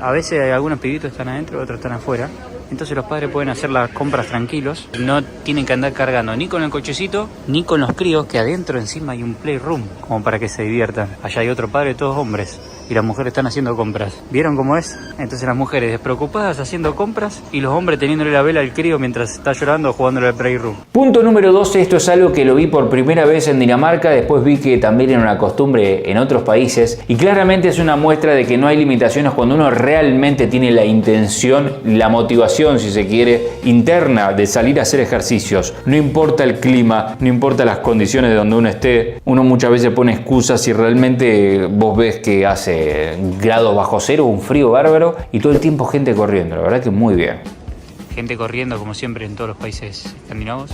a veces hay algunos pibitos que están adentro, otros están afuera. Entonces los padres pueden hacer las compras tranquilos. No tienen que andar cargando ni con el cochecito, ni con los críos, que adentro encima hay un playroom, como para que se diviertan. Allá hay otro padre, todos hombres. y las mujeres están haciendo compras. ¿Vieron cómo es? Entonces las mujeres despreocupadas haciendo compras y los hombres teniéndole la vela al crío mientras está llorando o jugándole al Playroom. Punto número 12, esto es algo que lo vi por primera vez en Dinamarca, después vi que también era una costumbre en otros países y claramente es una muestra de que no hay limitaciones cuando uno realmente tiene la intención, la motivación, si se quiere, interna de salir a hacer ejercicios. No importa el clima, no importa las condiciones de donde uno esté, uno muchas veces pone excusas y realmente vos ves que hace grados bajo cero, un frío bárbaro y todo el tiempo gente corriendo, la verdad que muy bien. Gente corriendo como siempre en todos los países escandinavos,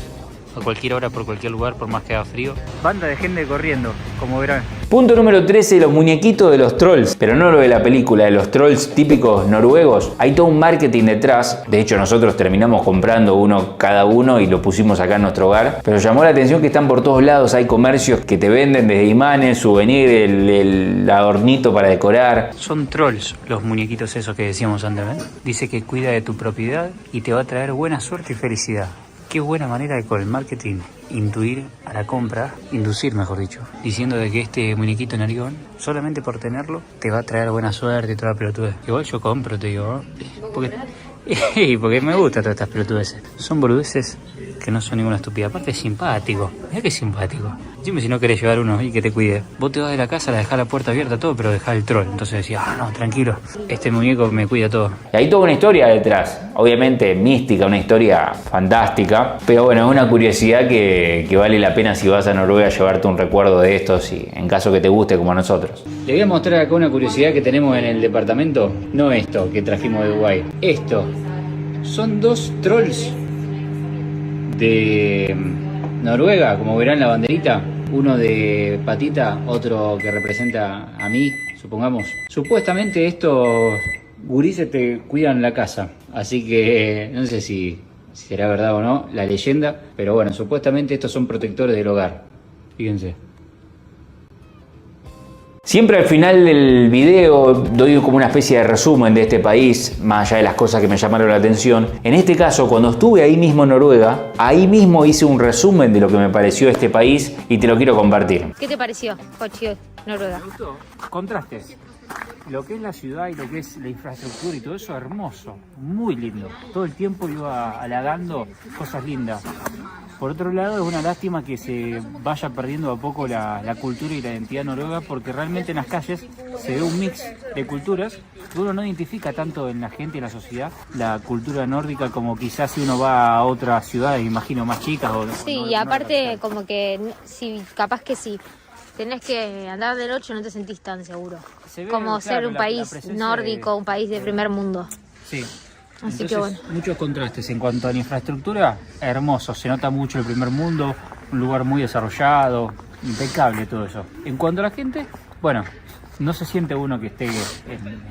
a cualquier hora, por cualquier lugar, por más que haga frío. Banda de gente corriendo, como verán. Punto número 13, los muñequitos de los trolls, pero no lo de la película, de los trolls típicos noruegos. Hay todo un marketing detrás, de hecho nosotros terminamos comprando uno cada uno y lo pusimos acá en nuestro hogar, pero llamó la atención que están por todos lados, hay comercios que te venden desde imanes, souvenir, el adornito para decorar. Son trolls los muñequitos esos que decíamos antes, ¿eh? Dice que cuida de tu propiedad y te va a traer buena suerte y felicidad. Qué buena manera de con el marketing inducir a la compra, inducir mejor dicho, diciendo de que este muñequito narigón, solamente por tenerlo, te va a traer buena suerte y toda la pelotudez. Igual yo compro, te digo, ¿no? Porque me gustan todas estas pelotudeces. Son boludeces que no son ninguna estupidez. Aparte es simpático. Mirá que simpático. Dime si no querés llevar uno y que te cuide. Vos te vas de la casa, la dejás la puerta abierta, todo, pero dejás el troll. Entonces decís, no, tranquilo. Este muñeco me cuida todo. Y hay toda una historia detrás. Obviamente mística, una historia fantástica. Pero bueno, es una curiosidad que vale la pena si vas a Noruega llevarte un recuerdo de estos y en caso que te guste como a nosotros. Le voy a mostrar acá una curiosidad que tenemos en el departamento. No esto que trajimos de Dubái. Esto. Son dos trolls de Noruega, como verán la banderita. Uno de patita, otro que representa a mí, supongamos. Supuestamente estos gurises te cuidan la casa. Así que no sé si será verdad o no la leyenda. Pero bueno, supuestamente estos son protectores del hogar. Fíjense. Siempre al final del video doy como una especie de resumen de este país, más allá de las cosas que me llamaron la atención. En este caso, cuando estuve ahí mismo en Noruega, ahí mismo hice un resumen de lo que me pareció este país y te lo quiero compartir. ¿Qué te pareció, Cochi, Noruega? Me gustó. Contrastes. Lo que es la ciudad y lo que es la infraestructura y todo eso, hermoso, muy lindo. Todo el tiempo iba halagando cosas lindas. Por otro lado, es una lástima que se vaya perdiendo a poco la cultura y la identidad noruega, porque realmente en las calles se ve un mix de culturas que uno no identifica tanto en la gente y en la sociedad la cultura nórdica como quizás si uno va a otras ciudades, imagino, más chicas. Sí, y aparte como que si capaz que sí. Tenés que andar de noche, no te sentís tan seguro. Como claro, ser un país nórdico, un país de primer mundo. Sí. Así Entonces, que bueno. Muchos contrastes. En cuanto a la infraestructura, hermoso. Se nota mucho el primer mundo, un lugar muy desarrollado, impecable todo eso. En cuanto a la gente, bueno, no se siente uno que esté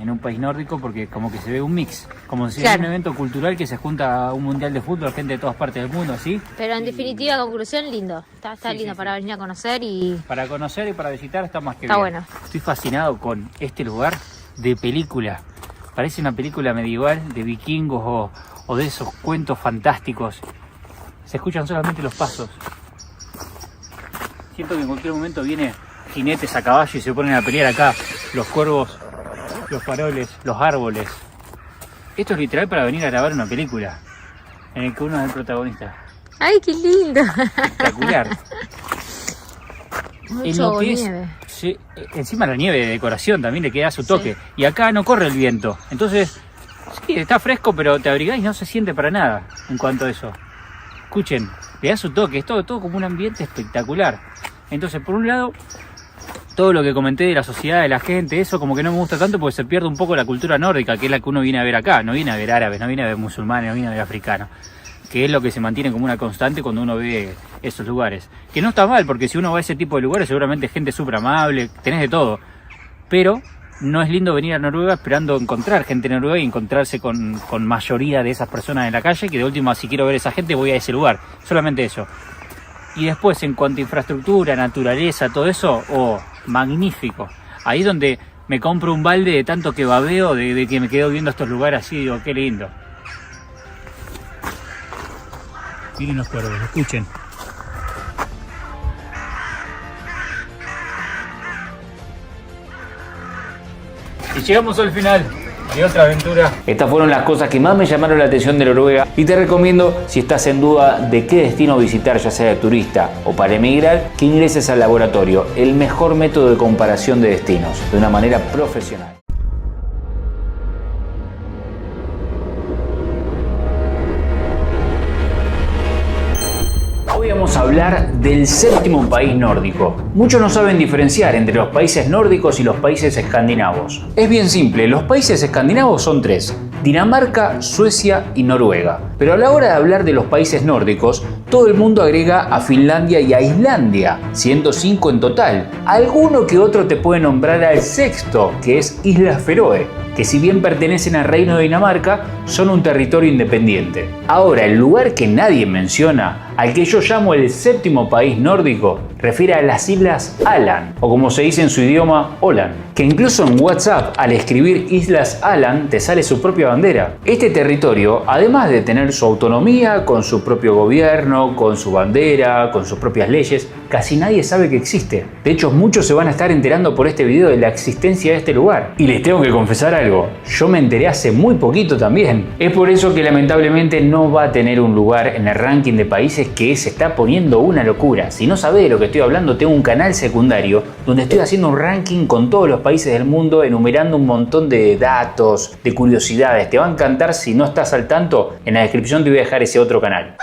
en un país nórdico porque como que se ve un mix. Como si fuera un evento cultural que se junta a un mundial de fútbol, gente de todas partes del mundo, ¿sí? Pero en definitiva, conclusión, lindo. Está sí, lindo para venir a conocer y... Para conocer y para visitar está más que está bien. Bueno. Estoy fascinado con este lugar de película. Parece una película medieval de vikingos o de esos cuentos fantásticos. Se escuchan solamente los pasos. Siento que en cualquier momento viene jinetes a caballo y se ponen a pelear acá. Los cuervos, los faroles, los árboles. Esto es literal para venir a grabar una película en el que uno es el protagonista. ¡Ay, qué lindo! Espectacular. Mucho nieve. Sí, encima la nieve de decoración también le queda su toque. Sí. Y acá no corre el viento. Entonces, sí, está fresco, pero te abrigás y no se siente para nada en cuanto a eso. Escuchen, le da su toque. Es todo como un ambiente espectacular. Entonces, por un lado, todo lo que comenté de la sociedad, de la gente, eso como que no me gusta tanto porque se pierde un poco la cultura nórdica, que es la que uno viene a ver acá. No viene a ver árabes, no viene a ver musulmanes, no viene a ver africanos. Que es lo que se mantiene como una constante cuando uno ve esos lugares. Que no está mal, porque si uno va a ese tipo de lugares, seguramente gente súper amable, tenés de todo. Pero no es lindo venir a Noruega esperando encontrar gente en Noruega y encontrarse con mayoría de esas personas en la calle, que de última, si quiero ver a esa gente, voy a ese lugar. Solamente eso. Y después, en cuanto a infraestructura, naturaleza, todo eso, magnífico. Ahí es donde me compro un balde de tanto que babeo, de que me quedo viendo estos lugares así, digo, qué lindo. Miren los cuervos, escuchen. Y llegamos al final de otra aventura. Estas fueron las cosas que más me llamaron la atención de Noruega y te recomiendo, si estás en duda de qué destino visitar, ya sea de turista o para emigrar, que ingreses al laboratorio, el mejor método de comparación de destinos, de una manera profesional. Hoy vamos a hablar del séptimo país nórdico. Muchos no saben diferenciar entre los países nórdicos y los países escandinavos. Es bien simple, los países escandinavos son tres: Dinamarca, Suecia y Noruega. Pero a la hora de hablar de los países nórdicos, todo el mundo agrega a Finlandia y a Islandia, siendo 5 en total. Alguno que otro te puede nombrar al sexto, que es Islas Feroe, que si bien pertenecen al Reino de Dinamarca, son un territorio independiente. Ahora, el lugar que nadie menciona, al que yo llamo el séptimo país nórdico, refiere a las Islas Aland, o como se dice en su idioma, Åland, que incluso en WhatsApp, al escribir Islas Aland, te sale su propia bandera. Este territorio, además de tener su autonomía, con su propio gobierno, con su bandera, con sus propias leyes, casi nadie sabe que existe. De hecho, muchos se van a estar enterando por este video de la existencia de este lugar. Y les tengo que confesar algo, yo me enteré hace muy poquito también. Es por eso que lamentablemente no va a tener un lugar en el ranking de países, que se está poniendo una locura. Si no sabés de lo que estoy hablando, tengo un canal secundario donde estoy haciendo un ranking con todos los países del mundo, enumerando un montón de datos, de curiosidades. Te va a encantar. Si no estás al tanto, en la descripción te voy a dejar ese otro canal.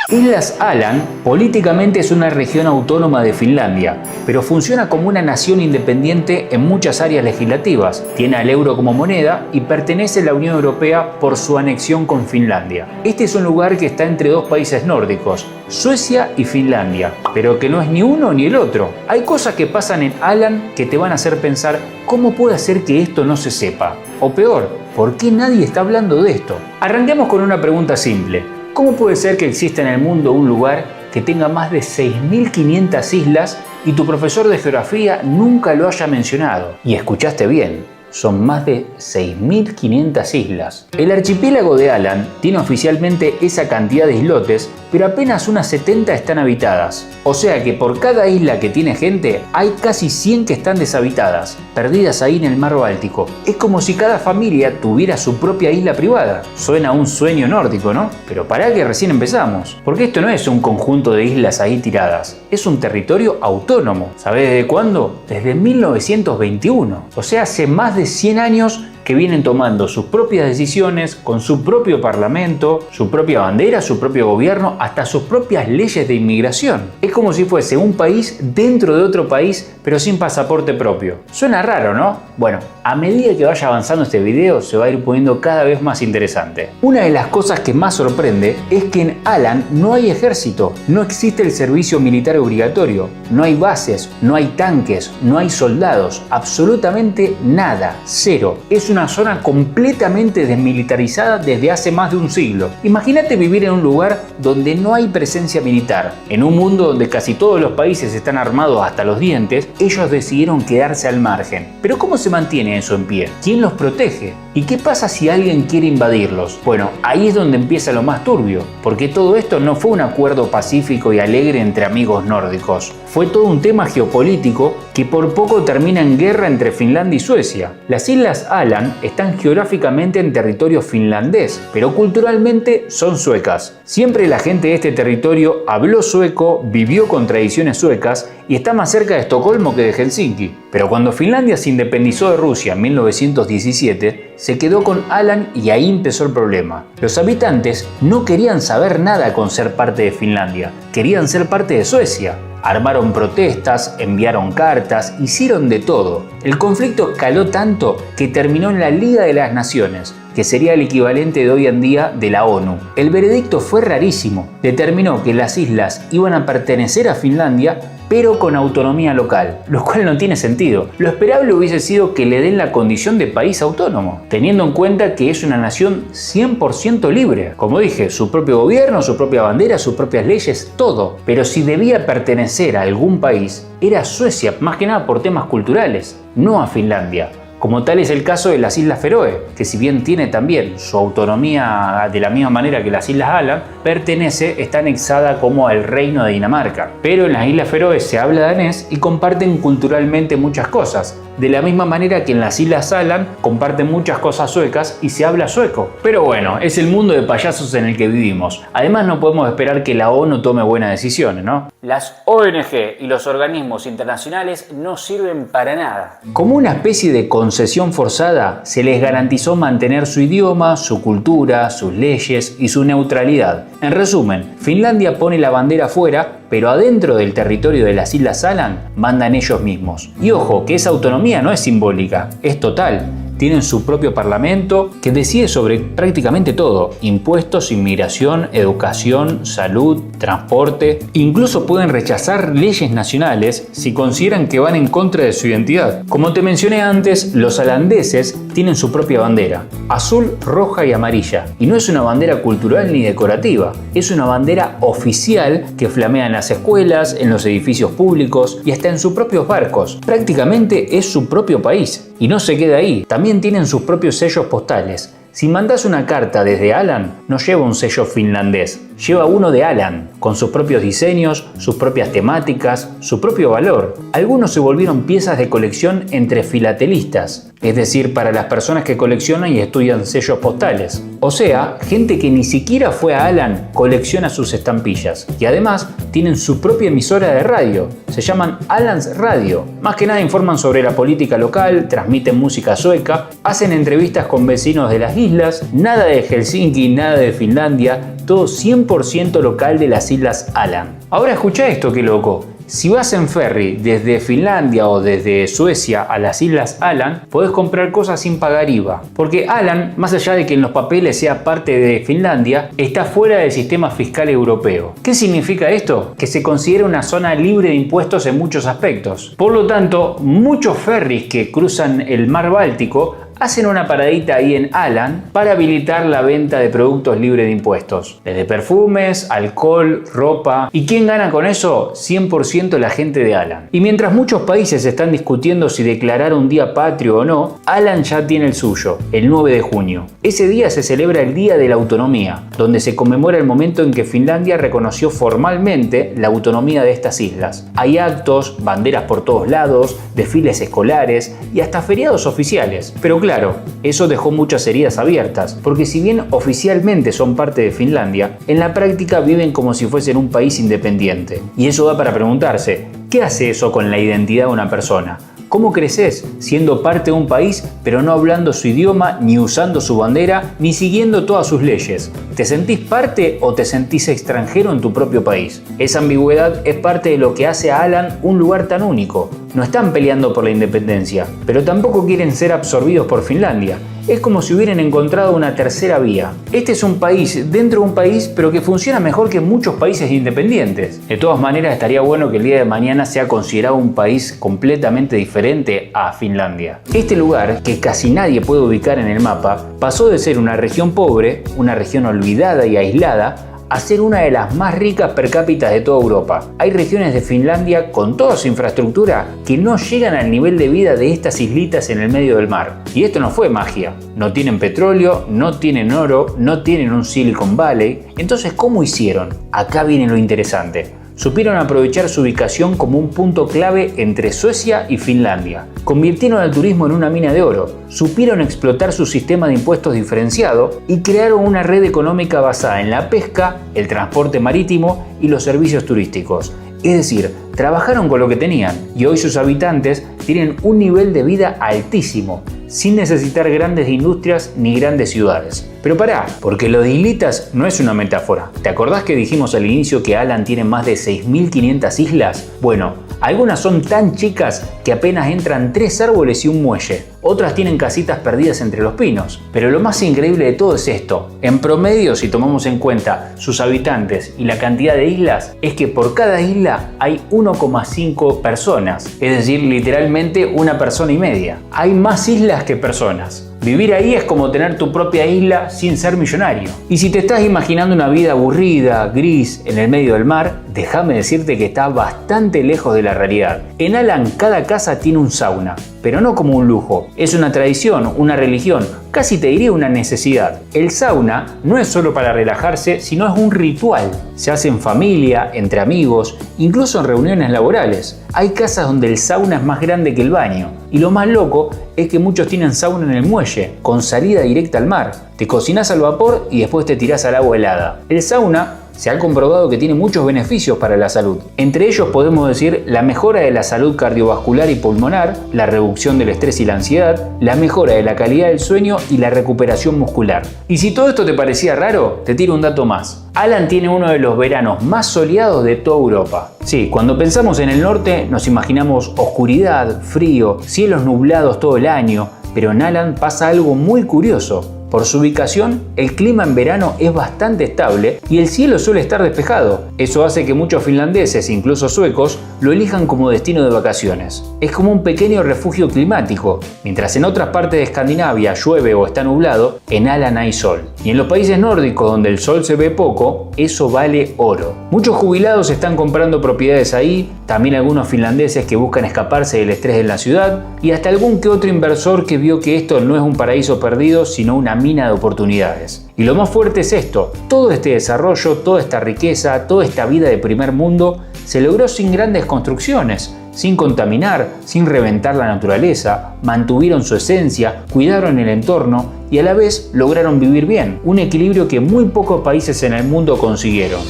Islas Aland políticamente es una región autónoma de Finlandia, pero funciona como una nación independiente en muchas áreas legislativas, tiene al euro como moneda y pertenece a la Unión Europea por su anexión con Finlandia. Este es un lugar que está entre dos países nórdicos, Suecia y Finlandia, pero que no es ni uno ni el otro. Hay cosas que pasan en Aland que te van a hacer pensar, ¿cómo puede ser que esto no se sepa? O peor, ¿por qué nadie está hablando de esto? Arranquemos con una pregunta simple. ¿Cómo puede ser que exista en el mundo un lugar que tenga más de 6.500 islas y tu profesor de geografía nunca lo haya mencionado? Y escuchaste bien, son más de 6.500 islas. El archipiélago de Aland tiene oficialmente esa cantidad de islotes, pero apenas unas 70 están habitadas. O sea que por cada isla que tiene gente, hay casi 100 que están deshabitadas, perdidas ahí en el mar Báltico. Es como si cada familia tuviera su propia isla privada. Suena a un sueño nórdico, ¿no? Pero pará que recién empezamos. Porque esto no es un conjunto de islas ahí tiradas, es un territorio autónomo. ¿Sabés desde cuándo? Desde 1921. O sea, hace más de 100 años que vienen tomando sus propias decisiones, con su propio parlamento, su propia bandera, su propio gobierno, hasta sus propias leyes de inmigración. Es como si fuese un país dentro de otro país, pero sin pasaporte propio. Suena raro, ¿no? Bueno, a medida que vaya avanzando este video, se va a ir poniendo cada vez más interesante. Una de las cosas que más sorprende es que en Aland no hay ejército, no existe el servicio militar obligatorio, no hay bases, no hay tanques, no hay soldados, absolutamente nada, cero. Es una zona completamente desmilitarizada desde hace más de un siglo. Imagínate vivir en un lugar donde no hay presencia militar. En un mundo donde casi todos los países están armados hasta los dientes, ellos decidieron quedarse al margen. Pero ¿cómo se mantiene eso en pie? ¿Quién los protege? ¿Y qué pasa si alguien quiere invadirlos? Bueno, ahí es donde empieza lo más turbio, porque todo esto no fue un acuerdo pacífico y alegre entre amigos nórdicos. Fue todo un tema geopolítico que por poco termina en guerra entre Finlandia y Suecia. Las Islas Aland están geográficamente en territorio finlandés, pero culturalmente son suecas. Siempre la gente de este territorio habló sueco, vivió con tradiciones suecas y está más cerca de Estocolmo que de Helsinki. Pero cuando Finlandia se independizó de Rusia en 1917, se quedó con Aland y ahí empezó el problema. Los habitantes no querían saber nada con ser parte de Finlandia, querían ser parte de Suecia. Armaron protestas, enviaron cartas, hicieron de todo. El conflicto escaló tanto que terminó en la Liga de las Naciones, que sería el equivalente de hoy en día de la ONU. El veredicto fue rarísimo. Determinó que las islas iban a pertenecer a Finlandia, pero con autonomía local, lo cual no tiene sentido. Lo esperable hubiese sido que le den la condición de país autónomo, teniendo en cuenta que es una nación 100% libre. Como dije, su propio gobierno, su propia bandera, sus propias leyes, todo. Pero si debía pertenecer a algún país, era Suecia, más que nada por temas culturales, no a Finlandia. Como tal es el caso de las Islas Feroe, que si bien tiene también su autonomía de la misma manera que las Islas Aland, está anexada como al Reino de Dinamarca. Pero en las Islas Feroe se habla danés y comparten culturalmente muchas cosas. de la misma manera que en las Islas Aland comparten muchas cosas suecas y se habla sueco. Pero bueno, es el mundo de payasos en el que vivimos. Además no podemos esperar que la ONU tome buenas decisiones, ¿no? Las ONG y los organismos internacionales no sirven para nada. Como una especie de concesión forzada, se les garantizó mantener su idioma, su cultura, sus leyes y su neutralidad. En resumen, Finlandia pone la bandera afuera, pero adentro del territorio de las Islas Aland mandan ellos mismos. Y ojo, que esa autonomía no es simbólica, es total. Tienen su propio parlamento que decide sobre prácticamente todo: impuestos, inmigración, educación, salud, transporte. Incluso pueden rechazar leyes nacionales si consideran que van en contra de su identidad. Como te mencioné antes, los alandeses tienen su propia bandera, azul, roja y amarilla. Y no es una bandera cultural ni decorativa, es una bandera oficial que flamea en las escuelas, en los edificios públicos y hasta en sus propios barcos. Prácticamente es su propio país. Y no se queda ahí, también tienen sus propios sellos postales. Si mandas una carta desde Aland, no lleva un sello finlandés, lleva uno de Aland, con sus propios diseños, sus propias temáticas, su propio valor. Algunos se volvieron piezas de colección entre filatelistas, es decir, para las personas que coleccionan y estudian sellos postales. O sea, gente que ni siquiera fue a Aland colecciona sus estampillas. Y además tienen su propia emisora de radio, se llaman Alands Radio. Más que nada informan sobre la política local, transmiten música sueca, hacen entrevistas con vecinos de las islas, nada de Helsinki, nada de Finlandia, todo 100% local de las Islas Aland. Ahora escucha esto, qué loco. Si vas en ferry desde Finlandia o desde Suecia a las Islas Aland, podés comprar cosas sin pagar IVA. Porque Aland, más allá de que en los papeles sea parte de Finlandia, está fuera del sistema fiscal europeo. ¿Qué significa esto? Que se considera una zona libre de impuestos en muchos aspectos. Por lo tanto, muchos ferries que cruzan el mar Báltico hacen una paradita ahí en Aland para habilitar la venta de productos libres de impuestos. Desde perfumes, alcohol, ropa. ¿Y quién gana con eso? 100% la gente de Aland. Y mientras muchos países están discutiendo si declarar un día patrio o no, Aland ya tiene el suyo, el 9 de junio. Ese día se celebra el Día de la Autonomía, donde se conmemora el momento en que Finlandia reconoció formalmente la autonomía de estas islas. Hay actos, banderas por todos lados, desfiles escolares y hasta feriados oficiales. Pero claro, eso dejó muchas heridas abiertas, porque si bien oficialmente son parte de Finlandia, en la práctica viven como si fuesen un país independiente. Y eso da para preguntarse, ¿qué hace eso con la identidad de una persona? ¿Cómo creces siendo parte de un país pero no hablando su idioma, ni usando su bandera, ni siguiendo todas sus leyes? ¿Te sentís parte o te sentís extranjero en tu propio país? Esa ambigüedad es parte de lo que hace a Aland un lugar tan único. No están peleando por la independencia, pero tampoco quieren ser absorbidos por Finlandia. Es como si hubieran encontrado una tercera vía. Este es un país dentro de un país, pero que funciona mejor que muchos países independientes. De todas maneras, estaría bueno que el día de mañana sea considerado un país completamente diferente a Finlandia. Este lugar, que casi nadie puede ubicar en el mapa, pasó de ser una región pobre, una región olvidada y aislada, a ser una de las más ricas per cápita de toda Europa. Hay regiones de Finlandia con toda su infraestructura que no llegan al nivel de vida de estas islitas en el medio del mar. Y esto no fue magia. No tienen petróleo, no tienen oro, no tienen un Silicon Valley. Entonces, ¿cómo hicieron? Acá viene lo interesante. Supieron aprovechar su ubicación como un punto clave entre Suecia y Finlandia. Convirtieron al turismo en una mina de oro, supieron explotar su sistema de impuestos diferenciado y crearon una red económica basada en la pesca, el transporte marítimo y los servicios turísticos. Es decir, trabajaron con lo que tenían y hoy sus habitantes tienen un nivel de vida altísimo, sin necesitar grandes industrias ni grandes ciudades. Pero pará, porque lo de islitas no es una metáfora. ¿Te acordás que dijimos al inicio que Aland tiene más de 6.500 islas? Bueno, algunas son tan chicas que apenas entran 3 árboles y un muelle. Otras tienen casitas perdidas entre los pinos. Pero lo más increíble de todo es esto. En promedio, si tomamos en cuenta sus habitantes y la cantidad de islas, es que por cada isla hay 1,5 personas. Es decir, literalmente una persona y media. Hay más islas que personas. Vivir ahí es como tener tu propia isla sin ser millonario. Y si te estás imaginando una vida aburrida, gris, en el medio del mar, Déjame decirte que está bastante lejos de la realidad. En Alan cada casa tiene un sauna, pero no como un lujo. Es una tradición, una religión, casi te diría una necesidad. El sauna no es solo para relajarse, sino es un ritual. Se hace en familia, entre amigos, incluso en reuniones laborales. Hay casas donde el sauna es más grande que el baño. Y lo más loco es que muchos tienen sauna en el muelle, con salida directa al mar. Te cocinas al vapor y después te tirás al agua helada. El sauna se ha comprobado que tiene muchos beneficios para la salud. Entre ellos podemos decir la mejora de la salud cardiovascular y pulmonar, la reducción del estrés y la ansiedad, la mejora de la calidad del sueño y la recuperación muscular. Y si todo esto te parecía raro, te tiro un dato más. Alan tiene uno de los veranos más soleados de toda Europa. Sí, cuando pensamos en el norte nos imaginamos oscuridad, frío, cielos nublados todo el año, pero en Alan pasa algo muy curioso. Por su ubicación, el clima en verano es bastante estable y el cielo suele estar despejado. Eso hace que muchos finlandeses, incluso suecos, lo elijan como destino de vacaciones. Es como un pequeño refugio climático. Mientras en otras partes de Escandinavia llueve o está nublado, en Alan hay sol. Y en los países nórdicos donde el sol se ve poco, eso vale oro. Muchos jubilados están comprando propiedades ahí, también algunos finlandeses que buscan escaparse del estrés de la ciudad y hasta algún que otro inversor que vio que esto no es un paraíso perdido, sino una mina de oportunidades. Y lo más fuerte es esto: todo este desarrollo, toda esta riqueza, toda esta vida de primer mundo se logró sin grandes construcciones, sin contaminar, sin reventar la naturaleza, mantuvieron su esencia, cuidaron el entorno y a la vez lograron vivir bien, un equilibrio que muy pocos países en el mundo consiguieron.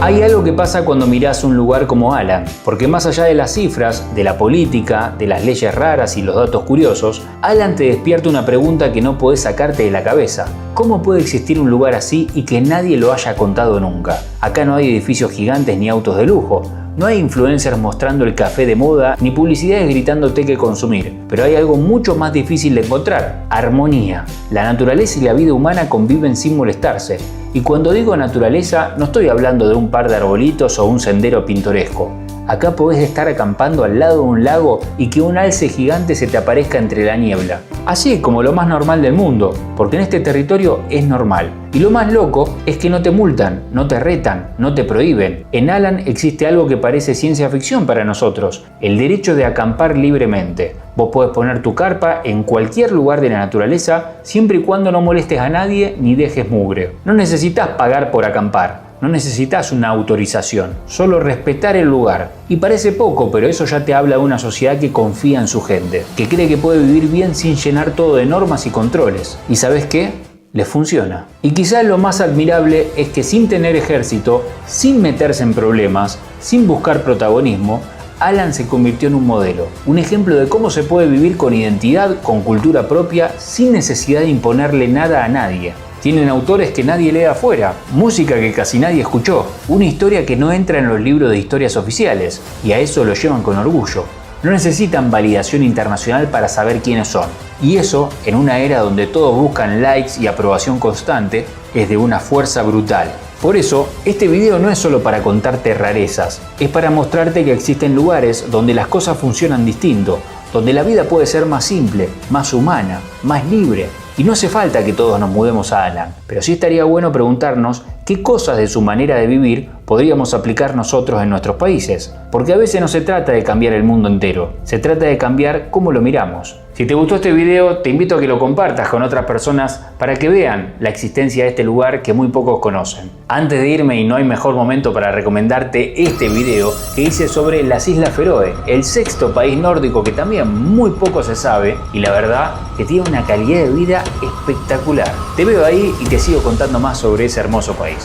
Hay algo que pasa cuando mirás un lugar como Alan, porque más allá de las cifras, de la política, de las leyes raras y los datos curiosos, Alan te despierta una pregunta que no podés sacarte de la cabeza. ¿Cómo puede existir un lugar así y que nadie lo haya contado nunca? Acá no hay edificios gigantes ni autos de lujo. No hay influencers mostrando el café de moda ni publicidades gritándote qué consumir, pero hay algo mucho más difícil de encontrar: armonía. La naturaleza y la vida humana conviven sin molestarse. Y cuando digo naturaleza, no estoy hablando de un par de arbolitos o un sendero pintoresco. Acá podés estar acampando al lado de un lago y que un alce gigante se te aparezca entre la niebla. Así como lo más normal del mundo, porque en este territorio es normal. Y lo más loco es que no te multan, no te retan, no te prohíben. En Alan existe algo que parece ciencia ficción para nosotros: el derecho de acampar libremente. Vos podés poner tu carpa en cualquier lugar de la naturaleza, siempre y cuando no molestes a nadie ni dejes mugre. No necesitas pagar por acampar. No necesitas una autorización, solo respetar el lugar. Y parece poco, pero eso ya te habla de una sociedad que confía en su gente, que cree que puede vivir bien sin llenar todo de normas y controles. ¿Y sabes qué? Les funciona. Y quizás lo más admirable es que sin tener ejército, sin meterse en problemas, sin buscar protagonismo, Alan se convirtió en un modelo, un ejemplo de cómo se puede vivir con identidad, con cultura propia, sin necesidad de imponerle nada a nadie. Tienen autores que nadie lee afuera, música que casi nadie escuchó, una historia que no entra en los libros de historias oficiales, y a eso lo llevan con orgullo. No necesitan validación internacional para saber quiénes son. Y eso, en una era donde todos buscan likes y aprobación constante, es de una fuerza brutal. Por eso, este video no es solo para contarte rarezas, es para mostrarte que existen lugares donde las cosas funcionan distinto, donde la vida puede ser más simple, más humana, más libre. Y no hace falta que todos nos mudemos a Alan, pero sí estaría bueno preguntarnos qué cosas de su manera de vivir podríamos aplicar nosotros en nuestros países. Porque a veces no se trata de cambiar el mundo entero, se trata de cambiar cómo lo miramos. Si te gustó este video, te invito a que lo compartas con otras personas para que vean la existencia de este lugar que muy pocos conocen. Antes de irme, y no hay mejor momento para recomendarte este video que hice sobre las Islas Feroe, el sexto país nórdico que también muy poco se sabe y la verdad que tiene una calidad de vida espectacular. Te veo ahí y te sigo contando más sobre ese hermoso país.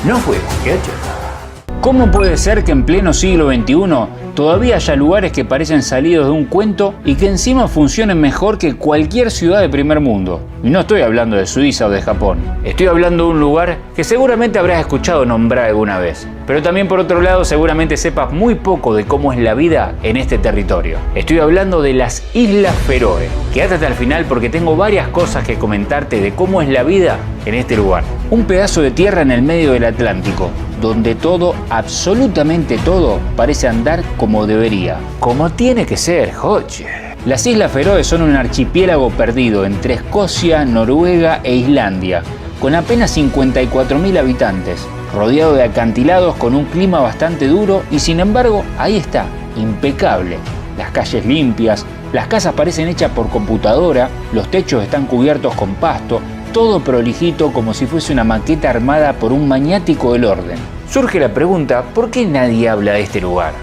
Nos fuimos, ¿qué hecho? ¿Cómo puede ser que en pleno siglo XXI todavía haya lugares que parecen salidos de un cuento y que encima funcionen mejor que cualquier ciudad de primer mundo? Y no estoy hablando de Suiza o de Japón. Estoy hablando de un lugar que seguramente habrás escuchado nombrar alguna vez. Pero también por otro lado seguramente sepas muy poco de cómo es la vida en este territorio. Estoy hablando de las Islas Feroe. Quédate hasta el final porque tengo varias cosas que comentarte de cómo es la vida en este lugar. Un pedazo de tierra en el medio del Atlántico, donde todo, absolutamente todo, parece andar como debería. Como tiene que ser, Joche. Las Islas Feroe son un archipiélago perdido entre Escocia, Noruega e Islandia, con apenas 54.000 habitantes, rodeado de acantilados con un clima bastante duro y sin embargo ahí está, impecable. Las calles limpias, las casas parecen hechas por computadora, los techos están cubiertos con pasto, todo prolijito como si fuese una maqueta armada por un maniático del orden. Surge la pregunta, ¿por qué nadie habla de este lugar?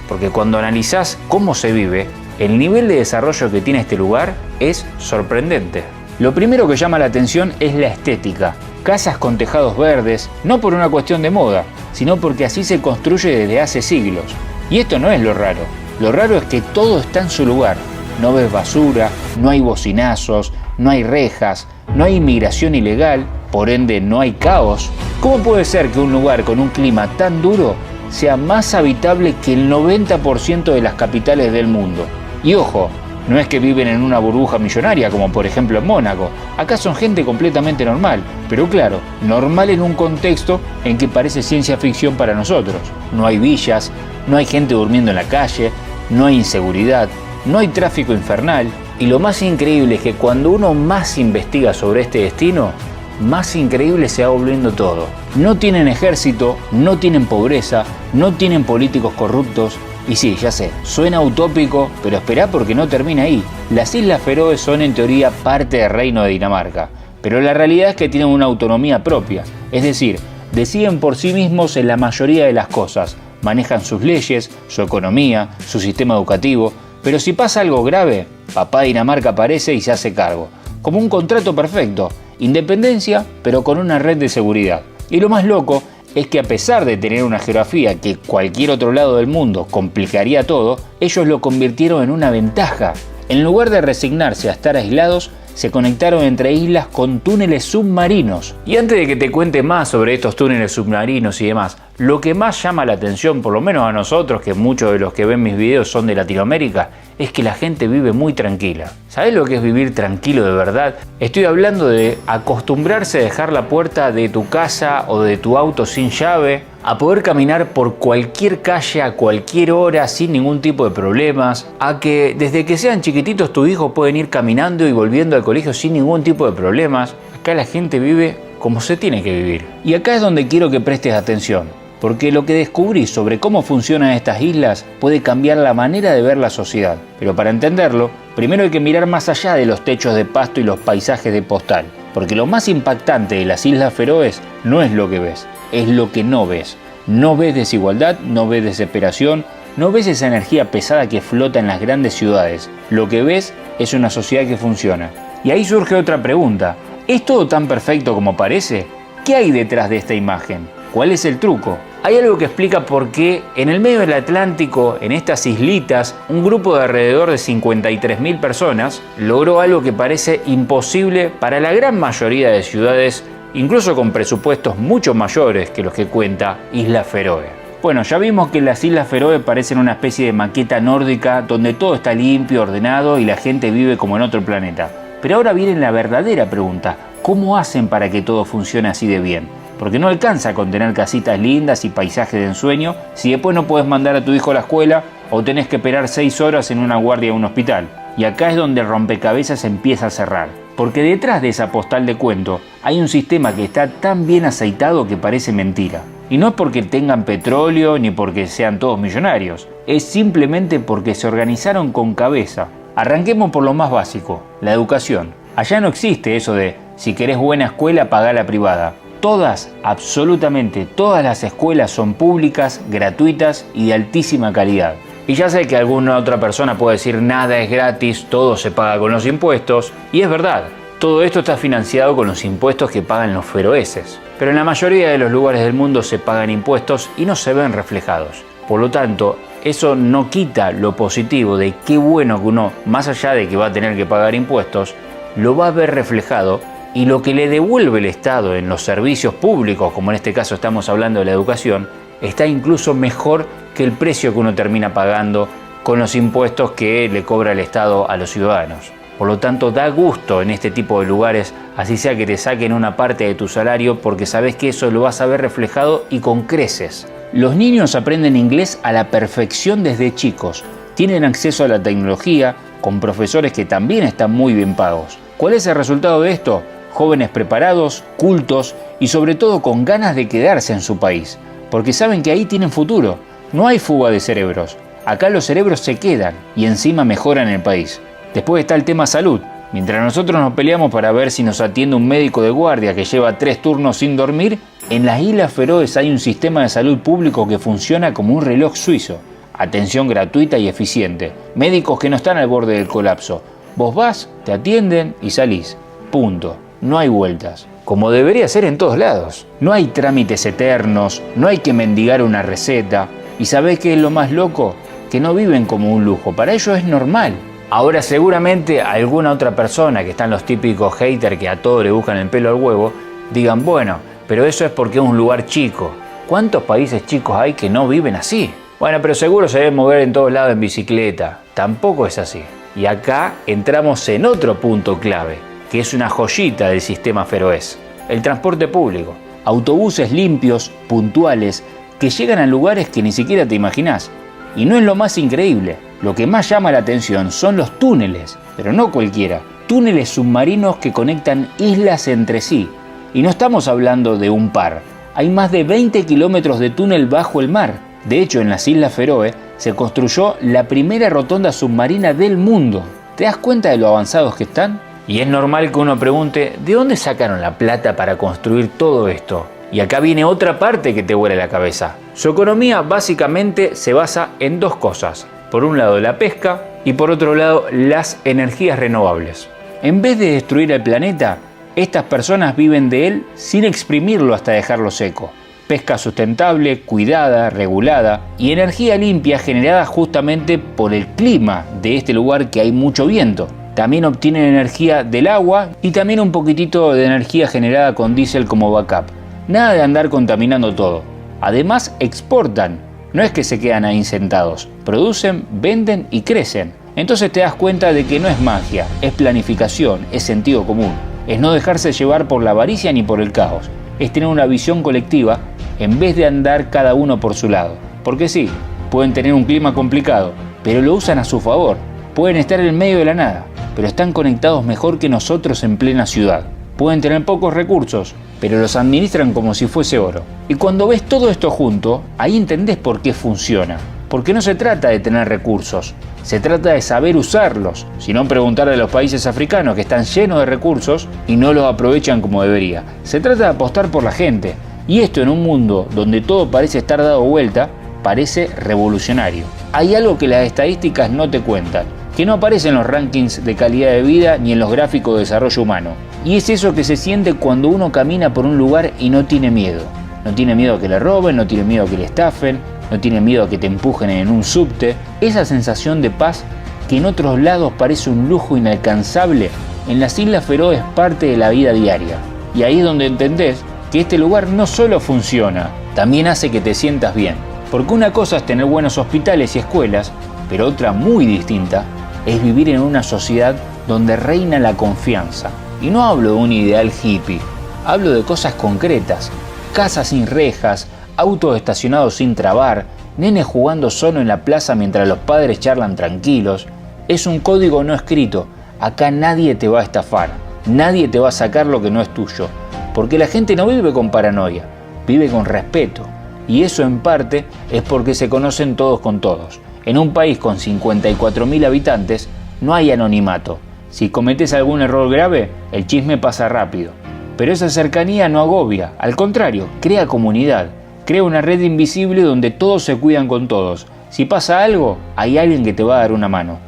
Porque cuando analizás cómo se vive, el nivel de desarrollo que tiene este lugar es sorprendente. Lo primero que llama la atención es la estética. Casas con tejados verdes, no por una cuestión de moda, sino porque así se construye desde hace siglos. Y esto no es lo raro. Lo raro es que todo está en su lugar. No ves basura, no hay bocinazos, no hay rejas, no hay inmigración ilegal, por ende no hay caos. ¿Cómo puede ser que un lugar con un clima tan duro sea más habitable que el 90% de las capitales del mundo? Y ojo, no es que viven en una burbuja millonaria como por ejemplo en Mónaco. Acá son gente completamente normal, pero claro, normal en un contexto en que parece ciencia ficción para nosotros. No hay villas, no hay gente durmiendo en la calle, no hay inseguridad, no hay tráfico infernal. Y lo más increíble es que cuando uno más investiga sobre este destino, más increíble se va volviendo todo. No tienen ejército, no tienen pobreza, no tienen políticos corruptos. Y sí, ya sé, suena utópico, pero esperá porque no termina ahí. Las Islas Feroe son en teoría parte del Reino de Dinamarca, pero la realidad es que tienen una autonomía propia, es decir, deciden por sí mismos en la mayoría de las cosas, manejan sus leyes, su economía, su sistema educativo, pero si pasa algo grave, papá Dinamarca aparece y se hace cargo, como un contrato perfecto, independencia, pero con una red de seguridad. Y lo más loco es que a pesar de tener una geografía que cualquier otro lado del mundo complicaría todo, ellos lo convirtieron en una ventaja. En lugar de resignarse a estar aislados, se conectaron entre islas con túneles submarinos. Y antes de que te cuente más sobre estos túneles submarinos y demás, lo que más llama la atención, por lo menos a nosotros, que muchos de los que ven mis videos son de Latinoamérica, es que la gente vive muy tranquila. ¿Sabés lo que es vivir tranquilo de verdad? Estoy hablando de acostumbrarse a dejar la puerta de tu casa o de tu auto sin llave, a poder caminar por cualquier calle a cualquier hora sin ningún tipo de problemas, a que desde que sean chiquititos tus hijos pueden ir caminando y volviendo al colegio sin ningún tipo de problemas. Acá la gente vive como se tiene que vivir. Y acá es donde quiero que prestes atención, porque lo que descubrí sobre cómo funcionan estas islas puede cambiar la manera de ver la sociedad. Pero para entenderlo, primero hay que mirar más allá de los techos de pasto y los paisajes de postal, porque lo más impactante de las Islas Feroe no es lo que ves, es lo que no ves. No ves desigualdad, no ves desesperación, no ves esa energía pesada que flota en las grandes ciudades. Lo que ves es una sociedad que funciona. Y ahí surge otra pregunta. ¿Es todo tan perfecto como parece? ¿Qué hay detrás de esta imagen? ¿Cuál es el truco? Hay algo que explica por qué en el medio del Atlántico, en estas islitas, un grupo de alrededor de 53.000 personas logró algo que parece imposible para la gran mayoría de ciudades, incluso con presupuestos mucho mayores que los que cuenta Islas Feroe. Bueno, ya vimos que las Islas Feroe parecen una especie de maqueta nórdica donde todo está limpio, ordenado y la gente vive como en otro planeta. Pero ahora viene la verdadera pregunta: ¿cómo hacen para que todo funcione así de bien? Porque no alcanza con tener casitas lindas y paisajes de ensueño si después no puedes mandar a tu hijo a la escuela o tenés que esperar 6 horas en una guardia en un hospital. Y acá es donde el rompecabezas empieza a cerrar. Porque detrás de esa postal de cuento hay un sistema que está tan bien aceitado que parece mentira. Y no es porque tengan petróleo ni porque sean todos millonarios. Es simplemente porque se organizaron con cabeza. Arranquemos por lo más básico, la educación. Allá no existe eso de si querés buena escuela, pagá la privada. Todas, absolutamente todas las escuelas son públicas, gratuitas y de altísima calidad. Y ya sé que alguna otra persona puede decir nada es gratis, todo se paga con los impuestos. Y es verdad, todo esto está financiado con los impuestos que pagan los feroeses. Pero en la mayoría de los lugares del mundo se pagan impuestos y no se ven reflejados. Por lo tanto, eso no quita lo positivo de qué bueno que uno, más allá de que va a tener que pagar impuestos, lo va a ver reflejado. Y lo que le devuelve el Estado en los servicios públicos, como en este caso estamos hablando de la educación, está incluso mejor que el precio que uno termina pagando con los impuestos que le cobra el Estado a los ciudadanos. Por lo tanto, da gusto en este tipo de lugares, así sea que te saquen una parte de tu salario, porque sabes que eso lo vas a ver reflejado y con creces. Los niños aprenden inglés a la perfección desde chicos, tienen acceso a la tecnología, con profesores que también están muy bien pagos. ¿Cuál es el resultado de esto? Jóvenes preparados, cultos y sobre todo con ganas de quedarse en su país, porque saben que ahí tienen futuro. No hay fuga de cerebros. Acá los cerebros se quedan y encima mejoran el país. Después está el tema salud. Mientras nosotros nos peleamos para ver si nos atiende un médico de guardia que lleva 3 turnos sin dormir, en las Islas Feroes hay un sistema de salud público que funciona como un reloj suizo. Atención gratuita y eficiente. Médicos que no están al borde del colapso. Vos vas, te atienden y salís. Punto. No hay vueltas. Como debería ser en todos lados. No hay trámites eternos, no hay que mendigar una receta. ¿Y sabés qué es lo más loco? Que no viven como un lujo. Para ellos es normal. Ahora seguramente alguna otra persona, que están los típicos haters que a todo le buscan el pelo al huevo, digan, bueno, pero eso es porque es un lugar chico. ¿Cuántos países chicos hay que no viven así? Bueno, pero seguro se deben mover en todos lados en bicicleta. Tampoco es así. Y acá entramos en otro punto clave, que es una joyita del sistema feroés. El transporte público. Autobuses limpios, puntuales, que llegan a lugares que ni siquiera te imaginás. Y no es lo más increíble. Lo que más llama la atención son los túneles, pero no cualquiera. Túneles submarinos que conectan islas entre sí. Y no estamos hablando de un par. Hay más de 20 kilómetros de túnel bajo el mar. De hecho, en las Islas Feroe se construyó la primera rotonda submarina del mundo. ¿Te das cuenta de lo avanzados que están? Y es normal que uno pregunte, ¿de dónde sacaron la plata para construir todo esto? Y acá viene otra parte que te vuela la cabeza. Su economía básicamente se basa en 2 cosas. Por un lado la pesca y por otro lado las energías renovables. En vez de destruir el planeta, estas personas viven de él sin exprimirlo hasta dejarlo seco. Pesca sustentable, cuidada, regulada y energía limpia generada justamente por el clima de este lugar que hay mucho viento. También obtienen energía del agua y también un poquitito de energía generada con diésel como backup. Nada de andar contaminando todo. Además exportan. No es que se quedan ahí sentados. Producen, venden y crecen. Entonces te das cuenta de que no es magia, es planificación, es sentido común. Es no dejarse llevar por la avaricia ni por el caos. Es tener una visión colectiva en vez de andar cada uno por su lado. Porque sí, pueden tener un clima complicado, pero lo usan a su favor. Pueden estar en medio de la nada, pero están conectados mejor que nosotros en plena ciudad. Pueden tener pocos recursos, pero los administran como si fuese oro. Y cuando ves todo esto junto, ahí entendés por qué funciona. Porque no se trata de tener recursos, se trata de saber usarlos. Si no, preguntar a los países africanos que están llenos de recursos y no los aprovechan como debería. Se trata de apostar por la gente. Y esto en un mundo donde todo parece estar dado vuelta, parece revolucionario. Hay algo que las estadísticas no te cuentan, que no aparece en los rankings de calidad de vida ni en los gráficos de desarrollo humano. Y es eso que se siente cuando uno camina por un lugar y no tiene miedo. No tiene miedo a que le roben, no tiene miedo a que le estafen, no tiene miedo a que te empujen en un subte. Esa sensación de paz que en otros lados parece un lujo inalcanzable, en las Islas Feroe es parte de la vida diaria. Y ahí es donde entendés que este lugar no solo funciona, también hace que te sientas bien. Porque una cosa es tener buenos hospitales y escuelas, pero otra muy distinta es vivir en una sociedad donde reina la confianza. Y no hablo de un ideal hippie, hablo de cosas concretas. Casas sin rejas, autos estacionados sin trabar, nenes jugando solo en la plaza mientras los padres charlan tranquilos. Es un código no escrito. Acá nadie te va a estafar, nadie te va a sacar lo que no es tuyo. Porque la gente no vive con paranoia, vive con respeto. Y eso en parte es porque se conocen todos con todos. En un país con 54.000 habitantes no hay anonimato. Si cometes algún error grave, el chisme pasa rápido. Pero esa cercanía no agobia, al contrario, crea comunidad. Crea una red invisible donde todos se cuidan con todos. Si pasa algo, hay alguien que te va a dar una mano.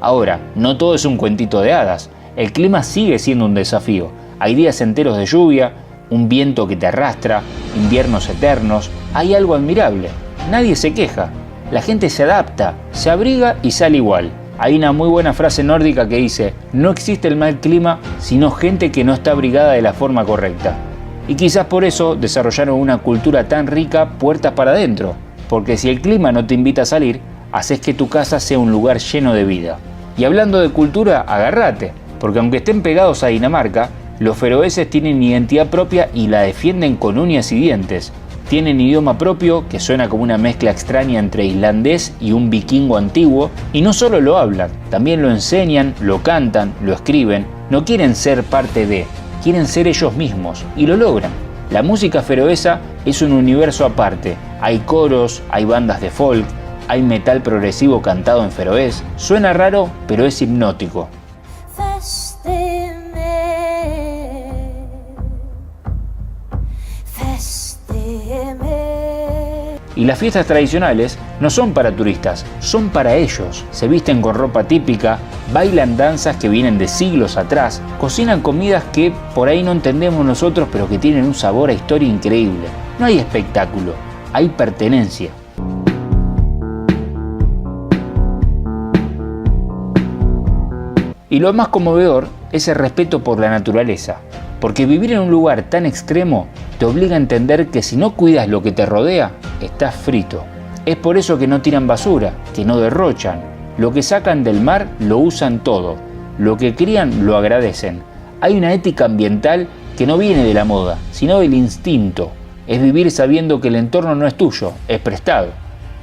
Ahora, no todo es un cuentito de hadas. El clima sigue siendo un desafío. Hay días enteros de lluvia, un viento que te arrastra, inviernos eternos. Hay algo admirable. Nadie se queja. La gente se adapta, se abriga y sale igual. Hay una muy buena frase nórdica que dice: no existe el mal clima, sino gente que no está abrigada de la forma correcta. Y quizás por eso desarrollaron una cultura tan rica puertas para adentro. Porque si el clima no te invita a salir, haces que tu casa sea un lugar lleno de vida. Y hablando de cultura, agárrate. Porque aunque estén pegados a Dinamarca, los feroeses tienen identidad propia y la defienden con uñas y dientes. Tienen idioma propio que suena como una mezcla extraña entre islandés y un vikingo antiguo, y no solo lo hablan, también lo enseñan, lo cantan, lo escriben. No quieren ser parte de, quieren ser ellos mismos, y lo logran. La música feroesa es un universo aparte. Hay coros, hay bandas de folk, hay metal progresivo cantado en feroés. Suena raro, pero es hipnótico. Y las fiestas tradicionales no son para turistas, son para ellos. Se visten con ropa típica, bailan danzas que vienen de siglos atrás, cocinan comidas que por ahí no entendemos nosotros, pero que tienen un sabor a historia increíble. No hay espectáculo, hay pertenencia. Y lo más conmovedor es el respeto por la naturaleza, porque vivir en un lugar tan extremo te obliga a entender que si no cuidas lo que te rodea, estás frito. Es por eso que no tiran basura, que no derrochan. Lo que sacan del mar lo usan todo, lo que crían lo agradecen. Hay una ética ambiental que no viene de la moda, sino del instinto. Es vivir sabiendo que el entorno no es tuyo, es prestado.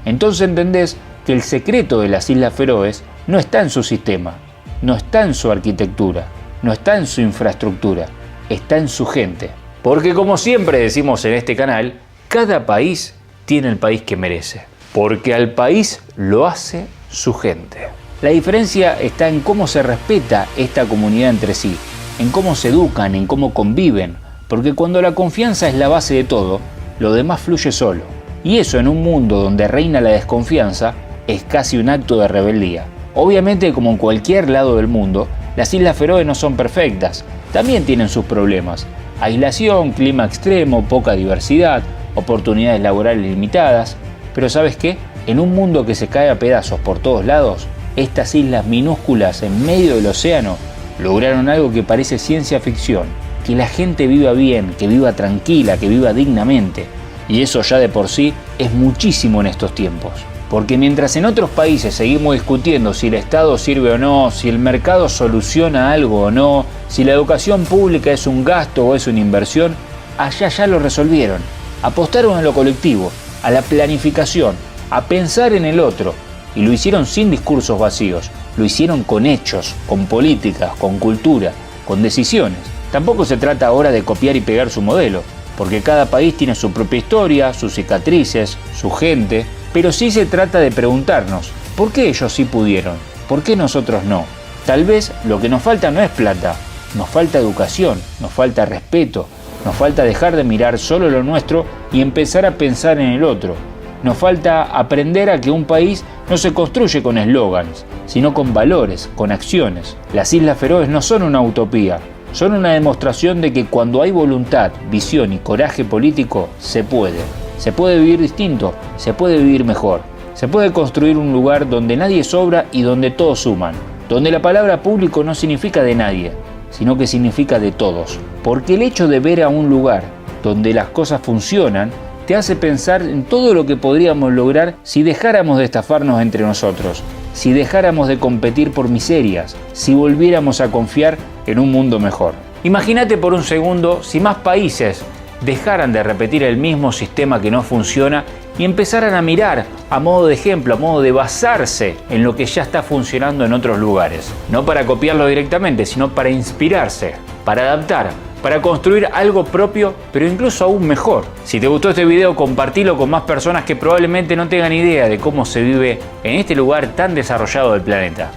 Entonces entendés que el secreto de las Islas Feroes no está en su sistema, no está en su arquitectura, no está en su infraestructura, está en su gente. Porque como siempre decimos en este canal, cada país tiene el país que merece, porque al país lo hace su gente. La diferencia está en cómo se respeta esta comunidad entre sí, en cómo se educan, en cómo conviven, porque cuando la confianza es la base de todo, lo demás fluye solo. Y eso en un mundo donde reina la desconfianza es casi un acto de rebeldía. Obviamente, como en cualquier lado del mundo, las Islas Feroe no son perfectas, también tienen sus problemas. Aislación, clima extremo, poca diversidad, oportunidades laborales limitadas. Pero ¿sabes qué? En un mundo que se cae a pedazos por todos lados, estas islas minúsculas en medio del océano lograron algo que parece ciencia ficción. Que la gente viva bien, que viva tranquila, que viva dignamente. Y eso ya de por sí es muchísimo en estos tiempos. Porque mientras en otros países seguimos discutiendo si el Estado sirve o no, si el mercado soluciona algo o no, si la educación pública es un gasto o es una inversión, allá ya lo resolvieron. Apostaron a lo colectivo, a la planificación, a pensar en el otro. Y lo hicieron sin discursos vacíos, lo hicieron con hechos, con políticas, con cultura, con decisiones. Tampoco se trata ahora de copiar y pegar su modelo, porque cada país tiene su propia historia, sus cicatrices, su gente. Pero sí se trata de preguntarnos, ¿por qué ellos sí pudieron? ¿Por qué nosotros no? Tal vez lo que nos falta no es plata, nos falta educación, nos falta respeto, nos falta dejar de mirar solo lo nuestro y empezar a pensar en el otro. Nos falta aprender a que un país no se construye con eslóganes, sino con valores, con acciones. Las Islas Feroes no son una utopía, son una demostración de que cuando hay voluntad, visión y coraje político, se puede. Se puede vivir distinto, se puede vivir mejor. Se puede construir un lugar donde nadie sobra y donde todos suman. Donde la palabra público no significa de nadie, sino que significa de todos. Porque el hecho de ver a un lugar donde las cosas funcionan te hace pensar en todo lo que podríamos lograr si dejáramos de estafarnos entre nosotros, si dejáramos de competir por miserias, si volviéramos a confiar en un mundo mejor. Imagínate por un segundo si más países dejaran de repetir el mismo sistema que no funciona y empezaran a mirar a modo de ejemplo, a modo de basarse en lo que ya está funcionando en otros lugares. No para copiarlo directamente, sino para inspirarse, para adaptar, para construir algo propio, pero incluso aún mejor. Si te gustó este video, compartilo con más personas que probablemente no tengan idea de cómo se vive en este lugar tan desarrollado del planeta.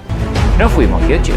Nos fuimos, qué chido.